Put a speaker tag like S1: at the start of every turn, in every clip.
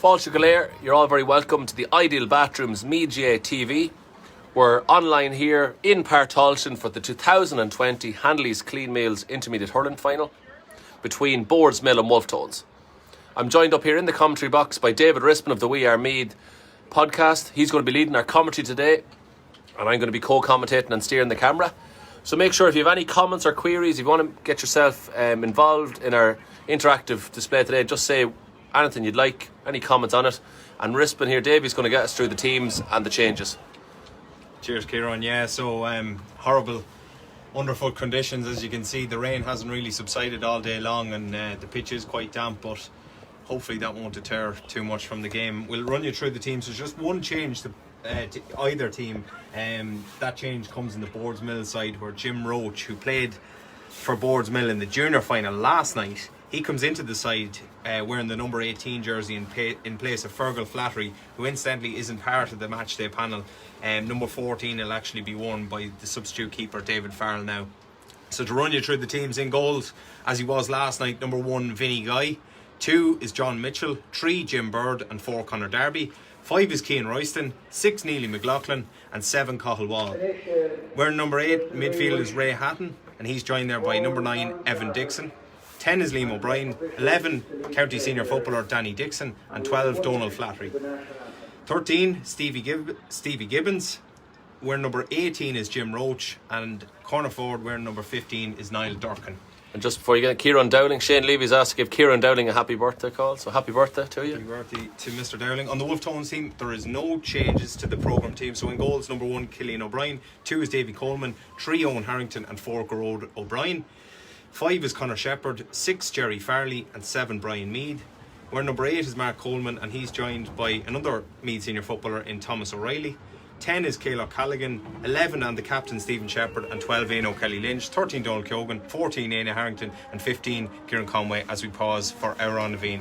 S1: Fáilte go léir, you're all very welcome to the Ideal Bathrooms Media TV. We're online here in Partholton for the 2020 Hanley's Clean Meals Intermediate Hurling Final between Boardsmill and Wolfe. I'm joined up here in the commentary box by David Rispin of the We Are Meath podcast. He's going to be leading our commentary today, and I'm going to be co-commentating and steering the camera. So make sure if you have any comments or queries, if you want to get yourself involved in our interactive display today, just say anything you'd like, any comments on it. And Rispin here, Davey's going to get us through the teams and the changes.
S2: Cheers, Kieran. Yeah, so horrible underfoot conditions. As you can see, the rain hasn't really subsided all day long, and the pitch is quite damp, but hopefully that won't deter too much from the game. We'll run you through the teams. There's just one change to either team. That change comes in the Boardsmill side, where Jim Roach, who played for Boardsmill in the junior final last night, he comes into the side wearing the number 18 jersey in place of Fergal Flattery, who incidentally isn't part of the matchday panel. Number 14 will actually be worn by the substitute keeper David Farrell now. So to run you through the teams: in goals, as he was last night, number 1 Vinnie Guy, 2 is John Mitchell, 3 Jim Bird, and 4 Conor Darby. 5 is Cian Royston, 6 Neely McLaughlin, and 7 Cathal Wall. Wearing number 8 midfield is Ray Hatton, and he's joined there by number 9 Evan Dixon. 10 is Liam O'Brien, 11 county senior footballer Danny Dixon, and 12 Donald Flattery. 13 Stevie Gibbons, where number 18 is Jim Roach, and corner forward where number 15 is Niall Durkin.
S1: And just before you get Kieran Dowling, Shane Levy's asked to give Kieran Dowling a happy birthday call, so happy birthday to you.
S2: Happy birthday to Mr. Dowling. On the Wolfe Tones team, there is no changes to the programme team. So in goals, number 1 Killian O'Brien, 2 is Davy Coleman, 3 Owen Harrington, and 4 Garrod O'Brien. 5 is Conor Shepherd, 6 Jerry Farley, and 7 Brian Mead. Where number 8 is Mark Coleman, and he's joined by another Meath senior footballer in Thomas O'Reilly. 10 is Caylock Callaghan, 11 and the captain Stephen Shepherd, and 12 Aino Kelly Lynch, 13 Donald Keoghan, 14 Aina Harrington, and 15 Kieran Conway, as we pause for Aaron Naveen.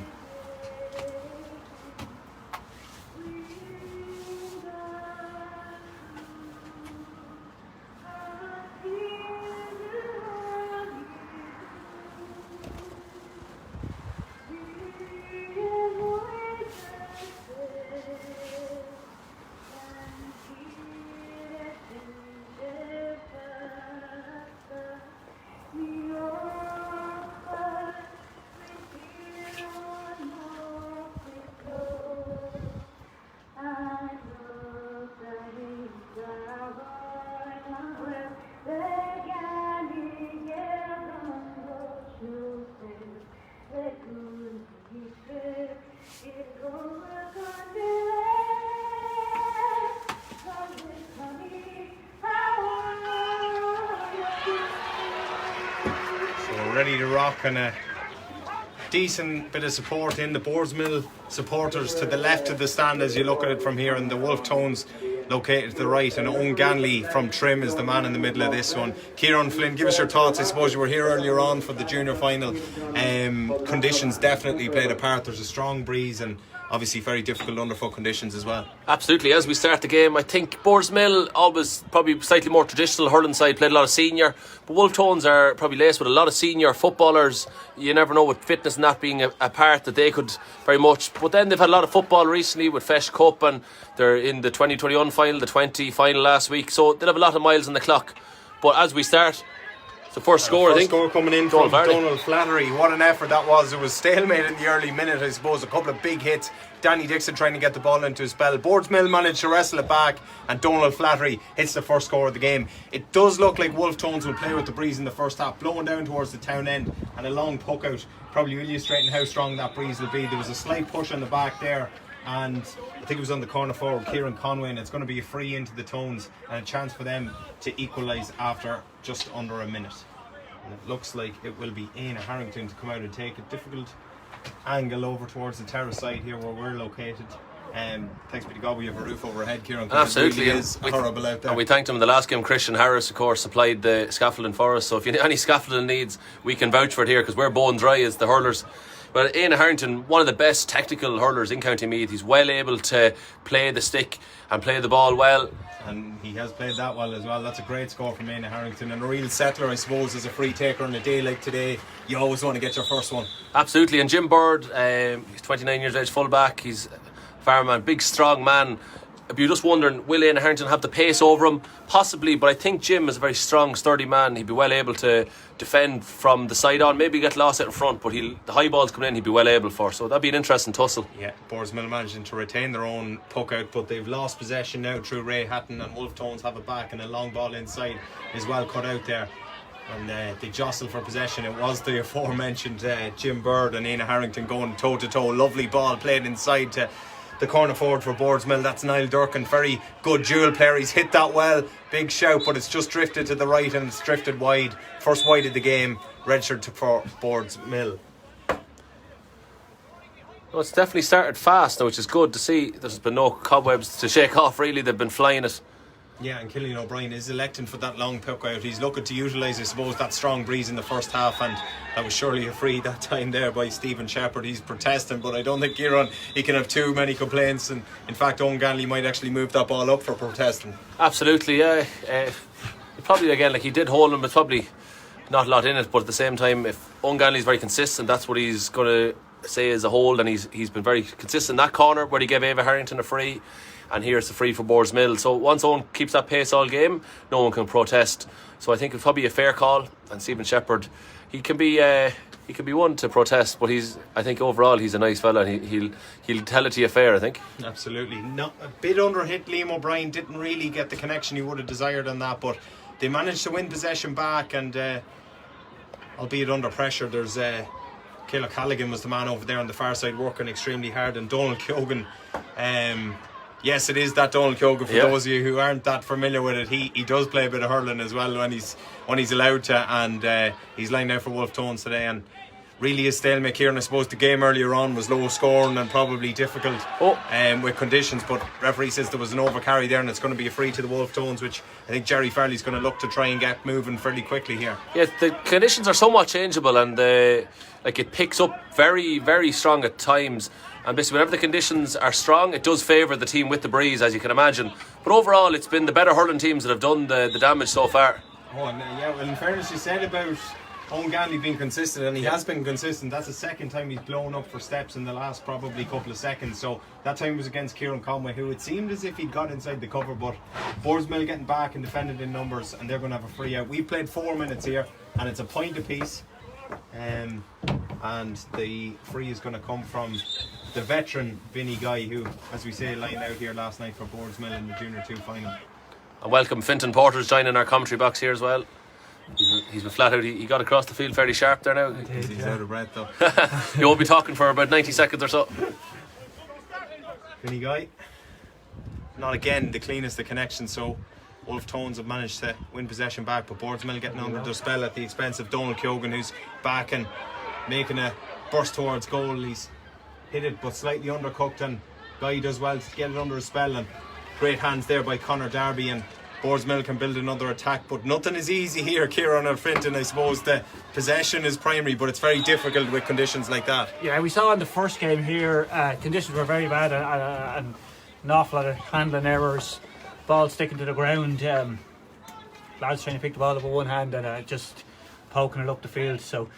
S2: Ready to rock, and a decent bit of support in the Boardsmill supporters to the left of the stand as you look at it from here, and the Wolfe Tones located to the right, and Owen Ganley from Trim is the man in the middle of this one. Kieran Flynn, give us your thoughts. I suppose you were here earlier on for the junior final. Conditions definitely played a part. There's a strong breeze and obviously very difficult underfoot conditions as well.
S1: Absolutely. As we start the game, I think Boardsmill, always probably slightly more traditional hurling side, played a lot of senior, but Wolfe Tones are probably laced with a lot of senior footballers. You never know, with fitness and that being a part, that they could very much, but then they've had a lot of football recently with Fesh Cup, and they're in the 2021 final, the 20 final last week, so they'll have a lot of miles on the clock. But as we start, the first score, I think.
S2: Score coming in from Donald Flattery. What an effort that was. It was stalemate in the early minute, I suppose. A couple of big hits. Danny Dixon trying to get the ball into his spell. Boardsmill managed to wrestle it back, and Donald Flattery hits the first score of the game. It does look like Wolfe Tones will play with the breeze in the first half, blowing down towards the town end, and a long puck out probably illustrating how strong that breeze will be. There was a slight push on the back there, and I think it was on the corner forward, Kieran Conway, and it's going to be a free into the Tones and a chance for them to equalise after just under a minute. And it looks like it will be Aina Harrington to come out and take a difficult angle over towards the terrace side here where we're located. Thanks be to God we have a roof overhead, Kieran.
S1: Absolutely,
S2: it really is horrible out there.
S1: And we thanked him in the last game. Christian Harris, of course, supplied the scaffolding for us, so if you have any scaffolding needs, we can vouch for it here, because we're bone dry as the hurlers. But Aina Harrington, one of the best technical hurlers in County Meath. He's well able to play the stick and play the ball well.
S2: and he has played that well as well. That's a great score from Éanna Harrington, and a real settler, I suppose, as a free taker on a day like today. You always want to get your first one.
S1: Absolutely. And Jim Bird, he's 29 years of age, full back. He's a fireman, big strong man. You're just wondering, will Éanna Harrington have the pace over him? Possibly, but I think Jim is a very strong, sturdy man. He'd be well able to defend from the side on, maybe get lost out in front, but the high balls coming in, he'd be well able for. So that'd be an interesting tussle. Yeah,
S2: Boardsmill managing to retain their own puck out, but they've lost possession now through Ray Hatton, and Wolfe Tones have it back, and a long ball inside is well cut out there. And they jostle for possession. It was the aforementioned Jim Bird and Éanna Harrington going toe to toe. Lovely ball played inside to the corner forward for Boardsmill. That's Niall Durkin, very good dual player. He's hit that well, big shout, but it's just drifted to the right and it's drifted wide. First wide of the game, registered for Boardsmill.
S1: Well, it's definitely started fast now, which is good to see. There's been no cobwebs to shake off really. They've been flying it.
S2: Yeah, and Cillian O'Brien is electing for that long puck out. He's looking to utilise, I suppose, that strong breeze in the first half, and that was surely a free that time there by Stephen Shepherd. He's protesting, but I don't think Kieran, he can have too many complaints, and in fact Owen Ganley might actually move that ball up for protesting.
S1: Absolutely, yeah. Probably again, like, he did hold him, but probably not a lot in it, but at the same time, if Owen Ganley's very consistent, that's what he's going to say is a hold, and he's been very consistent in that corner where he gave Ava Harrington a free. And here's the free for Boardsmill. So once Owen keeps that pace all game, no one can protest. So I think it's probably a fair call. And Stephen Shepherd, he can be one to protest, but I think overall he's a nice fella, and he'll tell it to you fair, I think.
S2: Absolutely. Not a bit under hit. Liam O'Brien didn't really get the connection he would have desired on that, but they managed to win possession back, and albeit under pressure. There's Ciarán Callaghan was the man over there on the far side working extremely hard, and Donald Keoghan. Yes, it is that Donald Keoghan. For those of you who aren't that familiar with it, he does play a bit of hurling as well when he's allowed to, and he's lined out for Wolfe Tones today, and really is stalemate here. And I suppose the game earlier on was low scoring and probably difficult with conditions, but referee says there was an overcarry there, and it's going to be a free to the Wolfe Tones, which I think Jerry Farley's going to look to try and get moving fairly quickly here. Yeah,
S1: the conditions are somewhat changeable, and it picks up very, very strong at times. And basically, whenever the conditions are strong, it does favour the team with the breeze, as you can imagine. But overall, it's been the better hurling teams that have done the damage so far.
S2: Oh, and well, in fairness, you said about Owen Ganley being consistent, and he has been consistent. That's the second time he's blown up for steps in the last probably couple of seconds. So that time was against Kieran Conway, who it seemed as if he'd got inside the cover, but Boardsmill getting back and defended in numbers, and they're going to have a free out. We played 4 minutes here, and it's a point apiece. And the free is going to come from the veteran Vinny Guy, who, as we say, lined out here last night for Boardsmill in the Junior 2 final.
S1: And welcome Fintan Porter's joining our commentary box here as well. He's been flat out. He got across the field fairly sharp there now.
S2: He's out of breath though.
S1: You won't be talking for about 90 seconds or so.
S2: Vinny Guy, not again the cleanest of connections, so Wolfe Tones have managed to win possession back, but Boardsmill getting under their spell at the expense of Donald Keoghan, who's back and making a burst towards goal. He's hit it but slightly undercooked, and Guy does well to get it under his spell, and great hands there by Conor Darby, and Boardsmill can build another attack, but nothing is easy here, Kieran or Fintan. I suppose the possession is primary, but it's very difficult with conditions like that.
S3: Yeah, we saw in the first game here, conditions were very bad, and an awful lot of handling errors, ball sticking to the ground, lads trying to pick the ball up with one hand and just poking it up the field. So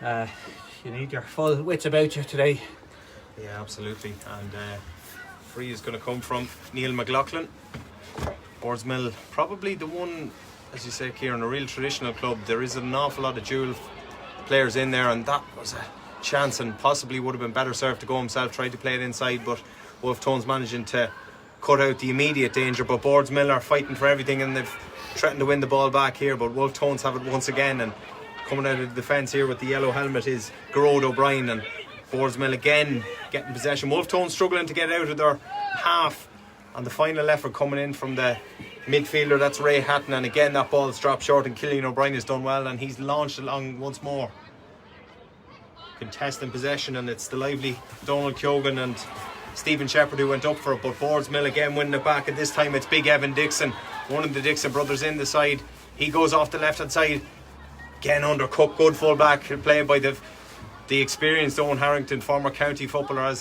S3: you need your full wits about you today.
S2: Yeah, absolutely. And free is going to come from Neil McLaughlin. Boardsmill, probably the one, as you say, Kieran, a real traditional club. There is an awful lot of dual players in there, and that was a chance, and possibly would have been better served to go himself, tried to play it inside, but Wolfe Tones managing to cut out the immediate danger. But Boardsmill are fighting for everything, and they've threatened to win the ball back here, but Wolfe Tones have it once again, and coming out of the defence here with the yellow helmet is Gerard O'Brien, and Boardsmill again getting possession. Wolfe Tones struggling to get out of their half, and the final effort coming in from the midfielder, that's Ray Hatton, and again that ball's dropped short, and Cillian O'Brien has done well, and he's launched along once more. Contesting possession, and it's the lively Donald Keoghan and Stephen Shepherd who went up for it, but Boardsmill again winning it back, and this time it's big Evan Dixon, one of the Dixon brothers in the side. He goes off the left hand side, again undercooked, good full back, played by the experienced Owen Harrington, former county footballer.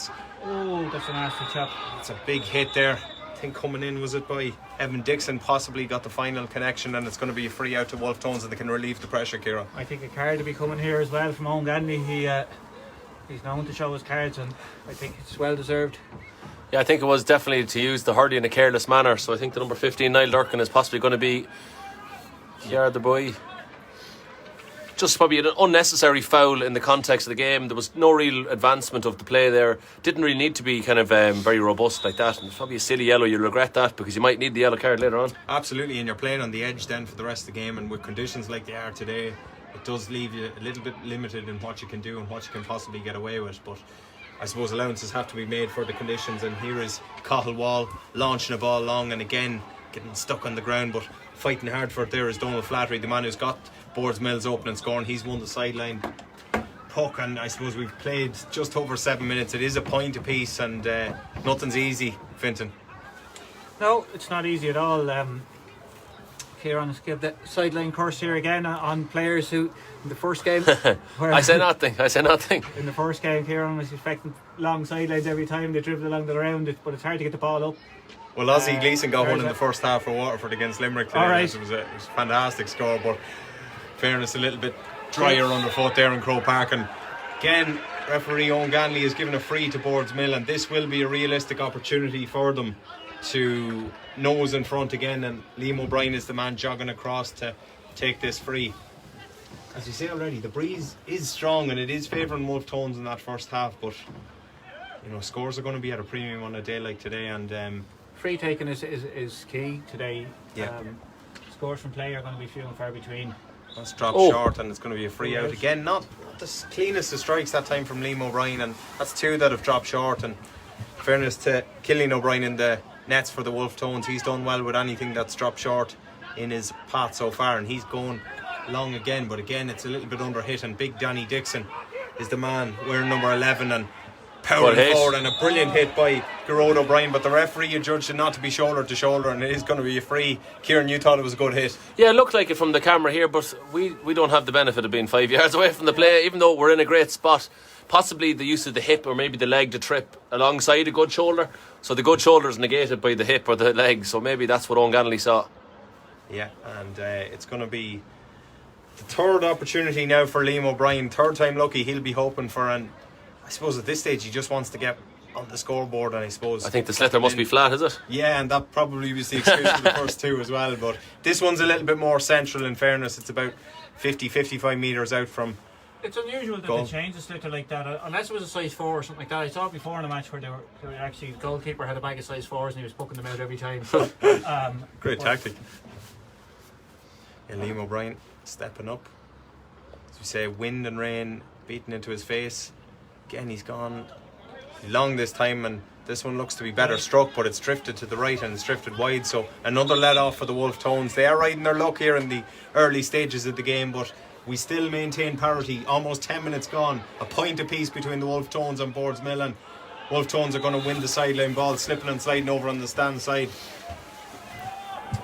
S3: Oh, that's a nasty chop.
S2: It's a big hit there. think coming in, was it by Evan Dixon, possibly got the final connection, and it's going to be a free out to Wolfe Tones and they can relieve the pressure, Ciara.
S3: I think a card will be coming here as well from Owen Hanley. He's known to show his cards, and I think it's well deserved.
S1: Yeah, I think it was definitely to use the hurley in a careless manner. So I think the number 15, Niall Durkin, is possibly going to be the boy. Just probably an unnecessary foul in the context of the game. There was no real advancement of the play there. Didn't really need to be kind of very robust like that. And it's probably a silly yellow. You'll regret that because you might need the yellow card later on.
S2: Absolutely, and you're playing on the edge then for the rest of the game. And with conditions like they are today, it does leave you a little bit limited in what you can do and what you can possibly get away with. But I suppose allowances have to be made for the conditions. And here is Cathal Wall launching a ball long and again getting stuck on the ground, but fighting hard for it. There is Donald Flattery, the man who's got Boardsmill's opening score, and he's won the sideline puck. And I suppose we've played just over 7 minutes. It is a point apiece, and nothing's easy, Fintan.
S3: No, it's not easy at all. Kieran has given the sideline course here again on players who in the first game
S1: I say nothing.
S3: In the first game, Kieran was expecting long sidelines every time they dribbled along the ground, but it's hard to get the ball up.
S2: Well, Ozzie Gleeson got one in the first half for Waterford against Limerick today.
S3: Right.
S2: It was a fantastic score, but fairness, a little bit drier underfoot there in Croke Park. And again, referee Owen Ganley has given a free to Boardsmill, and this will be a realistic opportunity for them to nose in front again. And Liam O'Brien is the man jogging across to take this free. As you say already, the breeze is strong and it is favouring Wolfe Tones in that first half, but you know, scores are going to be at a premium on a day like today. And
S3: free taking is key today.
S2: Yeah.
S3: Scores from play are going to be few and far between.
S2: that's dropped short, and it's going to be a free out again. Not the cleanest of strikes that time from Liam O'Brien, and that's two that have dropped short. And in fairness to Killian O'Brien in the nets for the Wolfe Tones, he's done well with anything that's dropped short in his path so far, and he's going long again, but again it's a little bit under hit. And big Danny Dixon is the man wearing number 11 and powering forward, and a brilliant hit by Gerard O'Brien, but the referee adjudged it not to be shoulder to shoulder, and it is going to be a free. Kieran, you thought it was a good hit?
S1: Yeah, it looked like it from the camera here, but we don't have the benefit of being 5 yards away from the play, even though we're in a great spot. Possibly the use of the hip or maybe the leg to trip alongside a good shoulder, so the good shoulder is negated by the hip or the leg, so maybe that's what Owen Ganley saw.
S2: Yeah, and it's going to be the third opportunity now for Liam O'Brien. Third time lucky he'll be hoping for, and I suppose at this stage he just wants to get on the scoreboard. And I think
S1: the sliotar must be flat, is it?
S2: Yeah, and that probably was the excuse for the first two as well, but this one's a little bit more central. In fairness, it's about 50-55 metres out from.
S3: It's unusual that they change the sliotar like that, unless it was a size 4 or something like that. I saw it before in a match where they were actually, the goalkeeper had a bag of size 4s and he was booking them out every time.
S2: Great tactic. And Liam O'Brien stepping up. As we say, wind and rain beating into his face. Again, he's gone long this time, and this one looks to be better struck, but it's drifted to the right and it's drifted wide. So another let off for the Wolfe Tones. They are riding their luck here in the early stages of the game, but we still maintain parity. Almost 10 minutes gone. A point apiece between the Wolfe Tones and Boardsmill, and Wolfe Tones are going to win the sideline ball, slipping and sliding over on the stand side.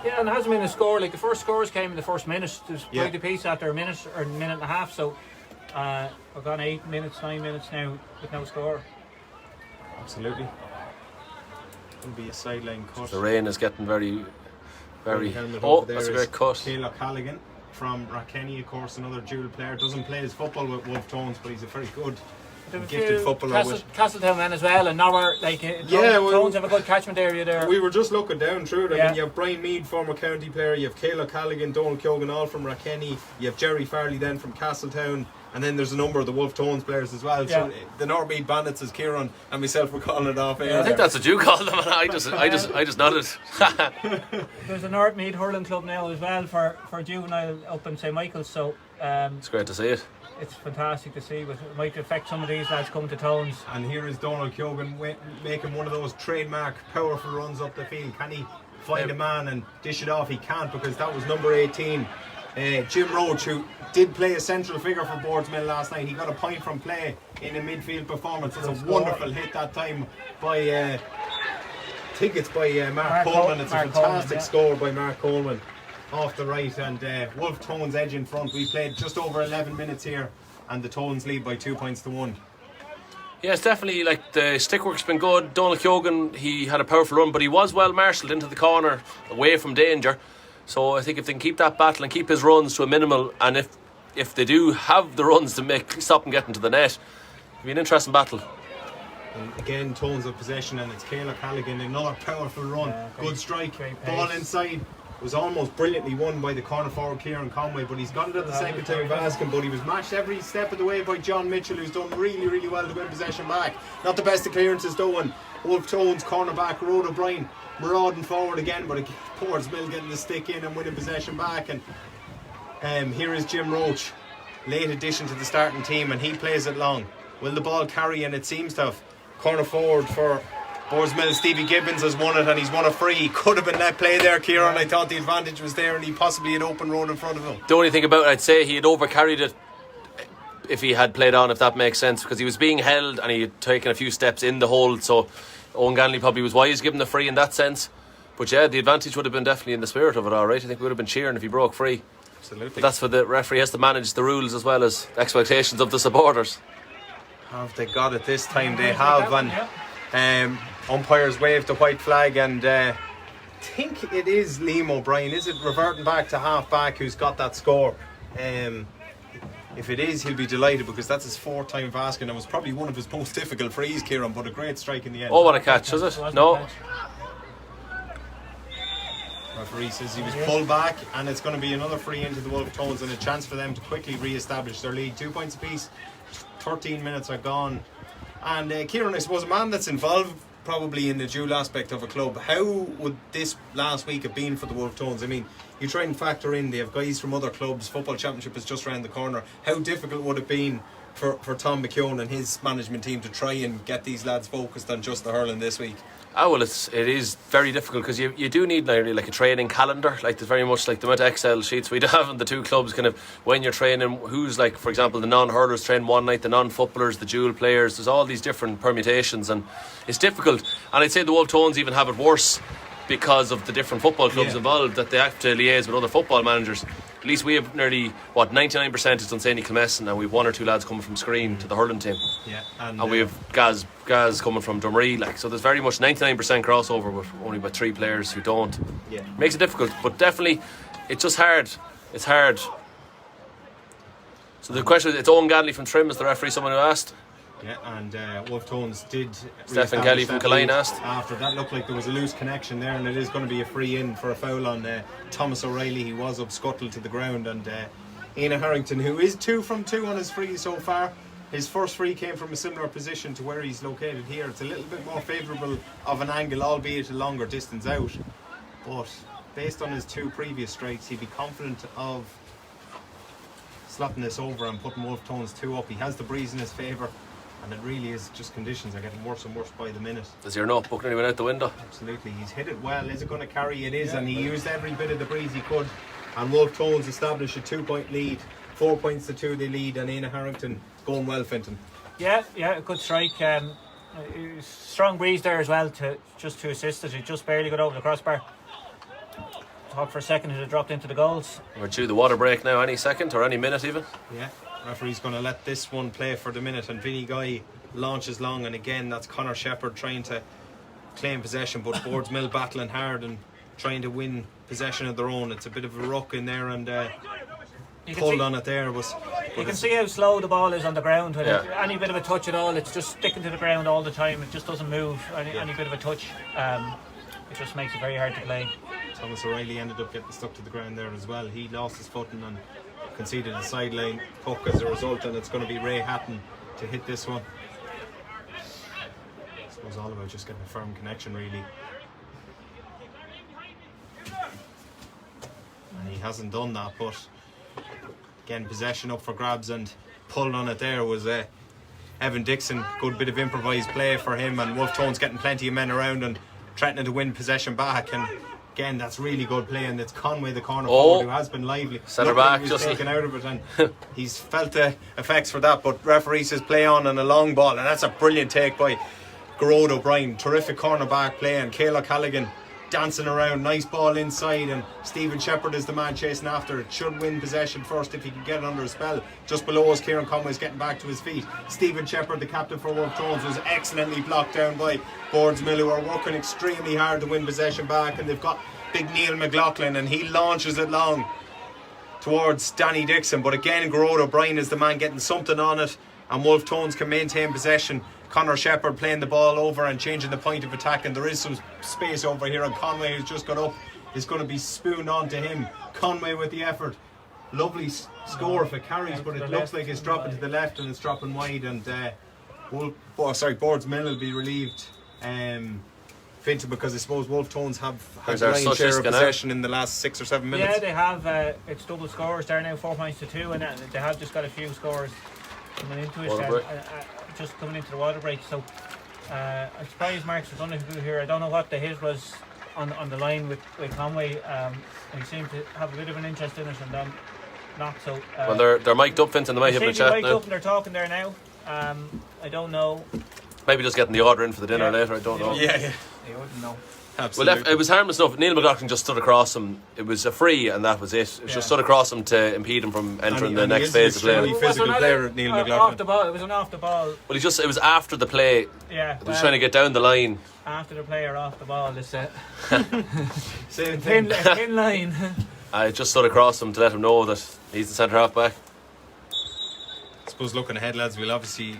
S3: Yeah, and it hasn't been a score. Like the first scores came in the first minute. There's point apiece after a minute or a minute and a half. So we've gone 8 minutes, 9 minutes now with no score.
S2: Absolutely. It'll be a sideline cut.
S1: The rain is getting very, very. That's a great cut.
S2: Taylor Callaghan from Rathkenny, of course, another dual player. Doesn't play his football with Wolfe Tones, but he's a very good, gifted footballer.
S3: Castletown men as well, and Nowhere, Tones have a good catchment area there.
S2: We were just looking down through it. I mean, you have Brian Mead, former county player, you have Taylor Callaghan, Donald Keoghan, all from Rathkenny, you have Jerry Farley then from Castletown, and then there's a number of the Wolfe Tones players as well. So the Northmead Bandits, as Kieran and myself were calling it off.
S1: I think that's what you call them, and I just nodded.
S3: There's a Northmead hurling club now as well for juvenile up in St Michael's, so
S1: it's great to see it.
S3: It's fantastic to see, but it might affect some of these lads coming to Tones.
S2: And here is Donald Keoghan making one of those trademark powerful runs up the field. Can he find a man and dish it off? He can't, because that was number 18, Jim Roach, who did play a central figure for Boardsmill last night. He got a point from play in a midfield performance. It's a wonderful hit that time by I think it's by Mark Coleman. It's a fantastic score by Mark Coleman off the right, and Wolfe Tones edge in front. We played just over 11 minutes here, and the Tones lead by 2 points to 1.
S1: Yeah, it's definitely like the stickwork's been good. Donald Keoghan, he had a powerful run, but he was well marshalled into the corner, away from danger. So I think if they can keep that battle and keep his runs to a minimal, and if they do have the runs to stop him getting to the net, it'll be an interesting battle.
S2: And again, tones of possession, and it's Ciara Callaghan, another powerful run. Good strike, ball inside. Was almost brilliantly won by the corner forward Kieran Conway, but he's got it at the second time asking, but he was matched every step of the way by John Mitchell, who's done really, really well to win possession back. Not the best of clearances though, and Wolfe Tones, cornerback Rhoda O'Brien marauding forward again, but Boardsmill getting the stick in and winning possession back. And here is Jim Roach, late addition to the starting team, and he plays it long. Will the ball carry? And it seems to have. Corner forward for Boardsmill, Stevie Gibbons has won it, and he's won a free. He could have been net play there, Kieran. I thought the advantage was there, and he possibly had open road in front of him.
S1: The only thing about it, I'd say he had overcarried it if he had played on, if that makes sense, because he was being held and he had taken a few steps in the hold, so Owen Ganley probably was wise giving the free in that sense. But yeah, the advantage would have been definitely in the spirit of it, alright. I think we would have been cheering if he broke free.
S2: Absolutely.
S1: But that's for the referee has to manage the rules as well as the expectations of the supporters.
S2: Have they got it this time? They have, and umpires waved the white flag, and I think it is Liam O'Brien. Is it reverting back to half back who's got that score? If it is, he'll be delighted, because that's his fourth time for asking. It was probably one of his most difficult frees, Kieran, but a great strike in the end.
S1: Oh, what a catch, is it? No.
S2: Referee says he was pulled back, and it's going to be another free into the Wolfe Tones and a chance for them to quickly re-establish their lead. 2 points apiece, 13 minutes are gone. And Kieran, I suppose a man that's involved probably in the dual aspect of a club, how would this last week have been for the Wolfe Tones? I mean, you try and factor in, they have guys from other clubs, football championship is just around the corner. How difficult would it have been for Tom McKeown and his management team to try and get these lads focused on just the hurling this week?
S1: Oh, well, it is very difficult, because you do need like a training calendar. Like, there's very much like the amount of Excel sheets we'd have in the two clubs, kind of when you're training, who's, like, for example, the non-hurlers train one night, the non-footballers, the dual players. There's all these different permutations, and it's difficult. And I'd say the Wolfe Tones even have it worse because of the different football clubs involved, that they have to liaise with other football managers. At least we have nearly 99% is Dunsany Kilmessan, and we've one or two lads coming from Screen to the hurling team.
S2: Yeah,
S1: and we have Gaz coming from Dunree, like, so there's very much 99% crossover with only about 3 players who don't.
S2: Yeah,
S1: makes it difficult, but definitely it's just hard. It's hard. So the question is, it's Owen Ganley from Trim is the referee, someone who asked.
S2: Yeah, and Wolfe Tones did.
S1: Stephen Kelly from Killeen asked.
S2: After that, looked like there was a loose connection there, and it is going to be a free in for a foul on Thomas O'Reilly. He was upscuttled to the ground, and Ian Harrington, who is 2 from 2 on his free so far. His first free came from a similar position to where he's located here. It's a little bit more favourable of an angle, albeit a longer distance out. But based on his 2 previous strikes, he'd be confident of slapping this over and putting Wolfe Tones 2 up. He has the breeze in his favour. And it really is just conditions are getting worse and worse by the minute.
S1: Is your notebook nearly went out the window?
S2: Absolutely. He's hit it well. Is it going to carry? It is. Yeah, and he used every bit of the breeze he could. And Wolfe Tones established a 2-point lead. 4 points to 2 they lead. And Ian Harrington going well, Finton.
S3: Yeah, a good strike. Strong breeze there as well to assist it. He just barely got over the crossbar. Thought for a second it had dropped into the goals.
S1: We're due the water break now, any second or any minute even.
S2: Yeah. Referee's going to let this one play for the minute, and Vinny Guy launches long, and again that's Conor Shepherd trying to claim possession, but Boardsmill battling hard and trying to win possession of their own. It's a bit of a ruck in there, and pulled on it there.
S3: You can see how slow the ball is on the ground. With any bit of a touch at all, it's just sticking to the ground all the time. It just doesn't move. Any bit of a touch, it just makes it very hard to play.
S2: Thomas O'Reilly ended up getting stuck to the ground there as well. He lost his footing and conceded a sideline puck as a result, and it's going to be Ray Hatton to hit this one. I suppose all about just getting a firm connection, really. And he hasn't done that, but again, possession up for grabs, and pulled on it there was Evan Dixon. Good bit of improvised play for him, and Wolfe Tones getting plenty of men around and threatening to win possession back. And again, that's really good play, and it's Conway, the corner forward, who has been lively.
S1: Centre back,
S2: he's
S1: just
S2: taken out of it, and he's felt the effects for that. But referee says play on and a long ball, and that's a brilliant take by Rhoda O'Brien. Terrific cornerback play, and Ciara Callaghan dancing around, nice ball inside, and Stephen Shepherd is the man chasing after it. Should win possession first if he can get it under a spell. Just below us, Kieran Conway's getting back to his feet. Stephen Shepherd, the captain for Wolfe Tones, was excellently blocked down by Boardsmill, who are working extremely hard to win possession back, and they've got big Neil McLaughlin, and he launches it long towards Danny Dixon, but again Gerard O'Brien is the man getting something on it, and Wolfe Tones can maintain possession. Connor Shepherd playing the ball over and changing the point of attack, and there is some space over here, and Conway, who's just got up, is going to be spooned on to him. Conway with the effort, lovely score if it carries, but it looks like it's dropping to the left and it's dropping wide, and Boardsmill will be relieved, Fintan, because I suppose Wolfe Tones have had the lion's share of possession in the last 6 or 7 minutes.
S3: Yeah, they have. It's double scores there now, 4 points to 2, and they have just got a few scores coming into it, just coming into the water break. So I'm surprised Mark's was done a here. I don't know what the hit was on the line with Conway. He seemed to have a bit of an interest in it, and then not. So
S1: well, they're mic'd up, Fintan. They might have a chat now.
S3: Up and they're talking there now. I don't know.
S1: Maybe just getting the order in for the dinner later. I don't know.
S3: Yeah. You wouldn't know.
S2: Absolutely.
S1: Well, it was harmless enough. Neil McLaughlin just stood across him. It was a free, and that was it. It was just stood across him to impede him from entering the next phase of play.
S2: He is a physical player, Neil McLaughlin.
S3: Off the ball. It was an off the ball.
S1: Well, it was after the play.
S3: Yeah.
S1: He was trying to get down the line.
S3: After the player off the ball, it's
S2: same thing.
S3: Thin line.
S1: I just stood across him to let him know that he's the centre half back.
S2: I suppose looking ahead, lads, we'll obviously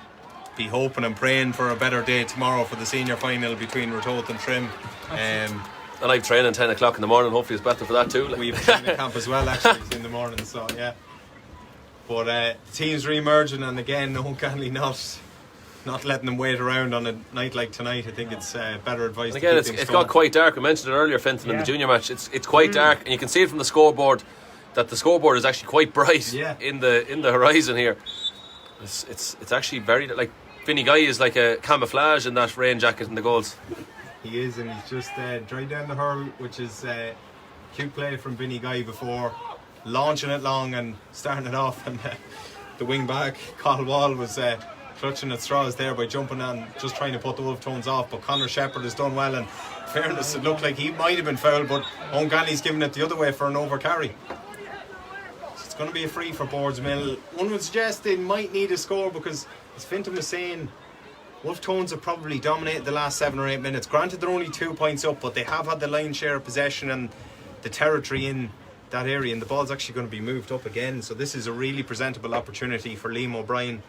S2: be hoping and praying for a better day tomorrow for the senior final between Ratoath and Trim.
S1: And I've training 10 o'clock in the morning. Hopefully it's better for that too.
S2: We have training camp as well, actually, in the morning, so yeah. But teams re-emerging, and again, Hanley not letting them wait around on a night like tonight. I think it's better advice.
S1: And again, it's got quite dark. I mentioned it earlier, Fintan, in the junior match. It's quite dark, and you can see it from the scoreboard that the scoreboard is actually quite bright in the horizon here. It's actually very, like, Vinny Guy is like a camouflage in that rain jacket and the goals.
S2: He is, and he's just dried down the hurl, which is cute play from Vinny Guy before launching it long and starting it off, and the wing back Cathal Wall was clutching at straws there by jumping and just trying to put the Wolfe Tones off, but Connor Shepherd has done well, and in fairness, it looked like he might have been fouled, but O'Ganley's given it the other way for an over carry. So it's going to be a free for Boardsmill. One would suggest they might need a score, because as Fintan was saying, Wolfe Tones have probably dominated the last 7 or 8 minutes. Granted, they're only 2 points up, but they have had the lion's share of possession and the territory in that area, and the ball's actually going to be moved up again. So this is a really presentable opportunity for Liam O'Brien.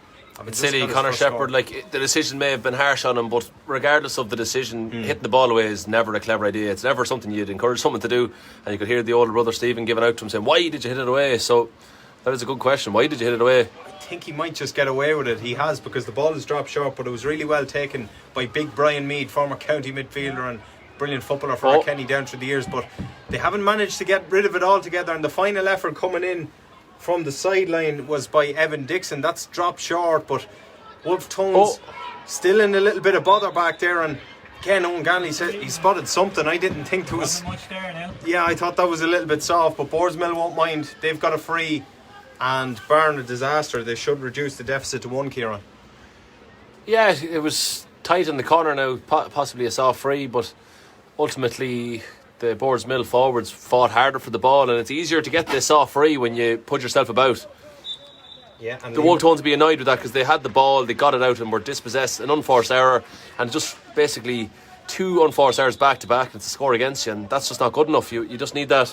S1: It's silly, Connor Shepherd, like, the decision may have been harsh on him, but regardless of the decision, hitting the ball away is never a clever idea. It's never something you'd encourage someone to do. And you could hear the older brother Stephen giving out to him saying, why did you hit it away? So that is a good question. Why did you hit it away?
S2: I think he might just get away with it. He has, because the ball is dropped short, but it was really well taken by big Brian Meath, former county midfielder and brilliant footballer for Kenny down through the years, but they haven't managed to get rid of it altogether, and the final effort coming in from the sideline was by Evan Dixon. That's dropped short, but Wolfe Tones still in a little bit of bother back there, and Ken O'Ganley said he spotted something. I didn't think there was
S3: much there now.
S2: Yeah, I thought that was a little bit soft, but Boardsmill won't mind. They've got a free, and barring a disaster, they should reduce the deficit to 1, Kieran.
S1: Yeah, it was tight in the corner now, possibly a soft free, but ultimately the Boardsmill forwards fought harder for the ball, and it's easier to get this soft free when you put yourself about.
S2: Yeah, and
S1: the Wolfe Tones be annoyed with that, because they had the ball, they got it out and were dispossessed, an unforced error, and just basically 2 unforced errors back to back, and it's a score against you, and that's just not good enough. You just need that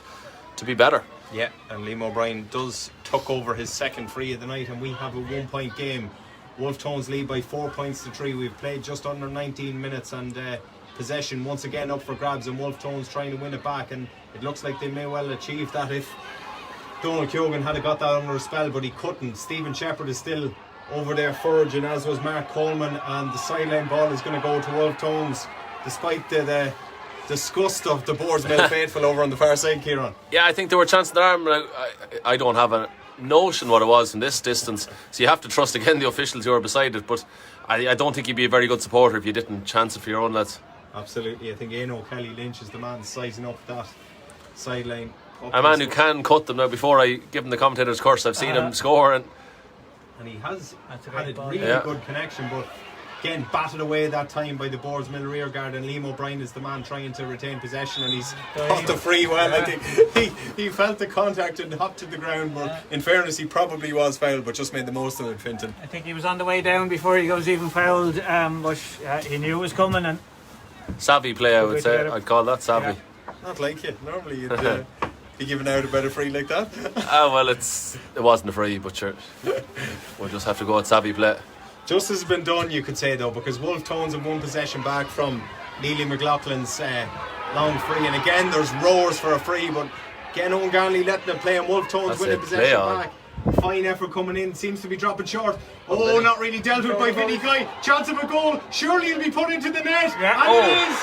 S1: to be better.
S2: Yeah, and Liam O'Brien does tuck over his second free of the night, and we have a 1 point game. Wolfe Tones lead by 4 points to 3. We've played just under 19 minutes, and possession once again up for grabs, and Wolfe Tones trying to win it back, and it looks like they may well achieve that if Donald Keoghan had got that under a spell, but he couldn't. Stephen Shepherd is still over there foraging, as was Mark Coleman, and the sideline ball is going to go to Wolfe Tones, despite the disgust of the Boardsmill faithful over on the far side, Kieran.
S1: Yeah, I think there were chances there. I don't have a notion what it was from this distance, so you have to trust again the officials who are beside it, but I don't think you'd be a very good supporter if you didn't chance it for your own lads.
S2: Absolutely. I think Aino Kelly Lynch is the man sizing up that sideline.
S1: A man who can cut them now. Before I give him the commentator's curse, I've seen him score, and
S2: he has had a
S3: ball.
S2: really good connection, but Again, batted away that time by the Boardsmill rear guard, and Liam O'Brien is the man trying to retain possession, and he's got the free well. I think he felt the contact and hopped to the ground, but in fairness he probably was fouled, but just made the most of it, Fintan.
S3: I think he was on the way down before he was even fouled, but he knew it was coming. And
S1: savvy play, I would say. I'd call that savvy.
S2: Not like you. Normally you'd be giving out about a free like that.
S1: Well, it wasn't a free, but sure, we'll just have to go with savvy play.
S2: Justice has been done, you could say, though, because Wolfe Tones have one possession back from Neely McLaughlin's long free, and again there's roars for a free, but again Owen Ganley letting them play, and Wolfe Tones winning possession back. Fine effort coming in, seems to be dropping short. Oh, not really dealt with by Vinny Guy. Chance of a goal, surely he'll be put into the net, and it is!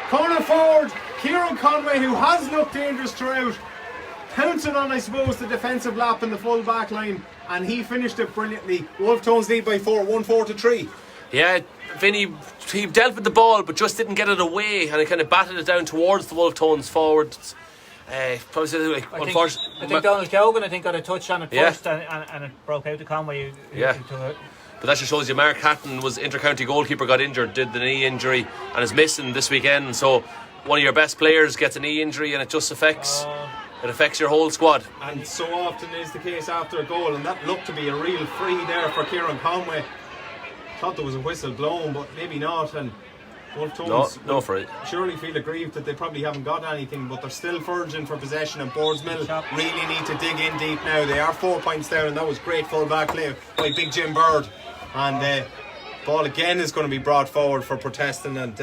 S2: Corner forward, Kieran Conway, who has looked dangerous throughout, pouncing on, I suppose, the defensive lap in the full back line, and he finished it brilliantly. Wolfe Tones lead by 4-3.
S1: Yeah, Vinny, he dealt with the ball but just didn't get it away, and he kind of batted it down towards the Wolfe Tones forwards. Unfortunately,
S3: I think Donald Cogan got a touch on it first, and it broke out to Conway.
S1: But that just shows you Mark Hatton was inter-county goalkeeper, got injured, did the knee injury, and is missing this weekend. So one of your best players gets a knee injury, and it just affects your whole squad.
S2: And so often is the case after a goal, and that looked to be a real free there for Kieran Conway. Thought there was a whistle blown, but maybe not. And Wolfe Tones
S1: no free.
S2: Surely feel aggrieved that they probably haven't got anything, but they're still foraging for possession, and Boardsmill really need to dig in deep now. They are 4 points down, and that was great full back play by Big Jim Bird. And ball again is going to be brought forward for protesting, and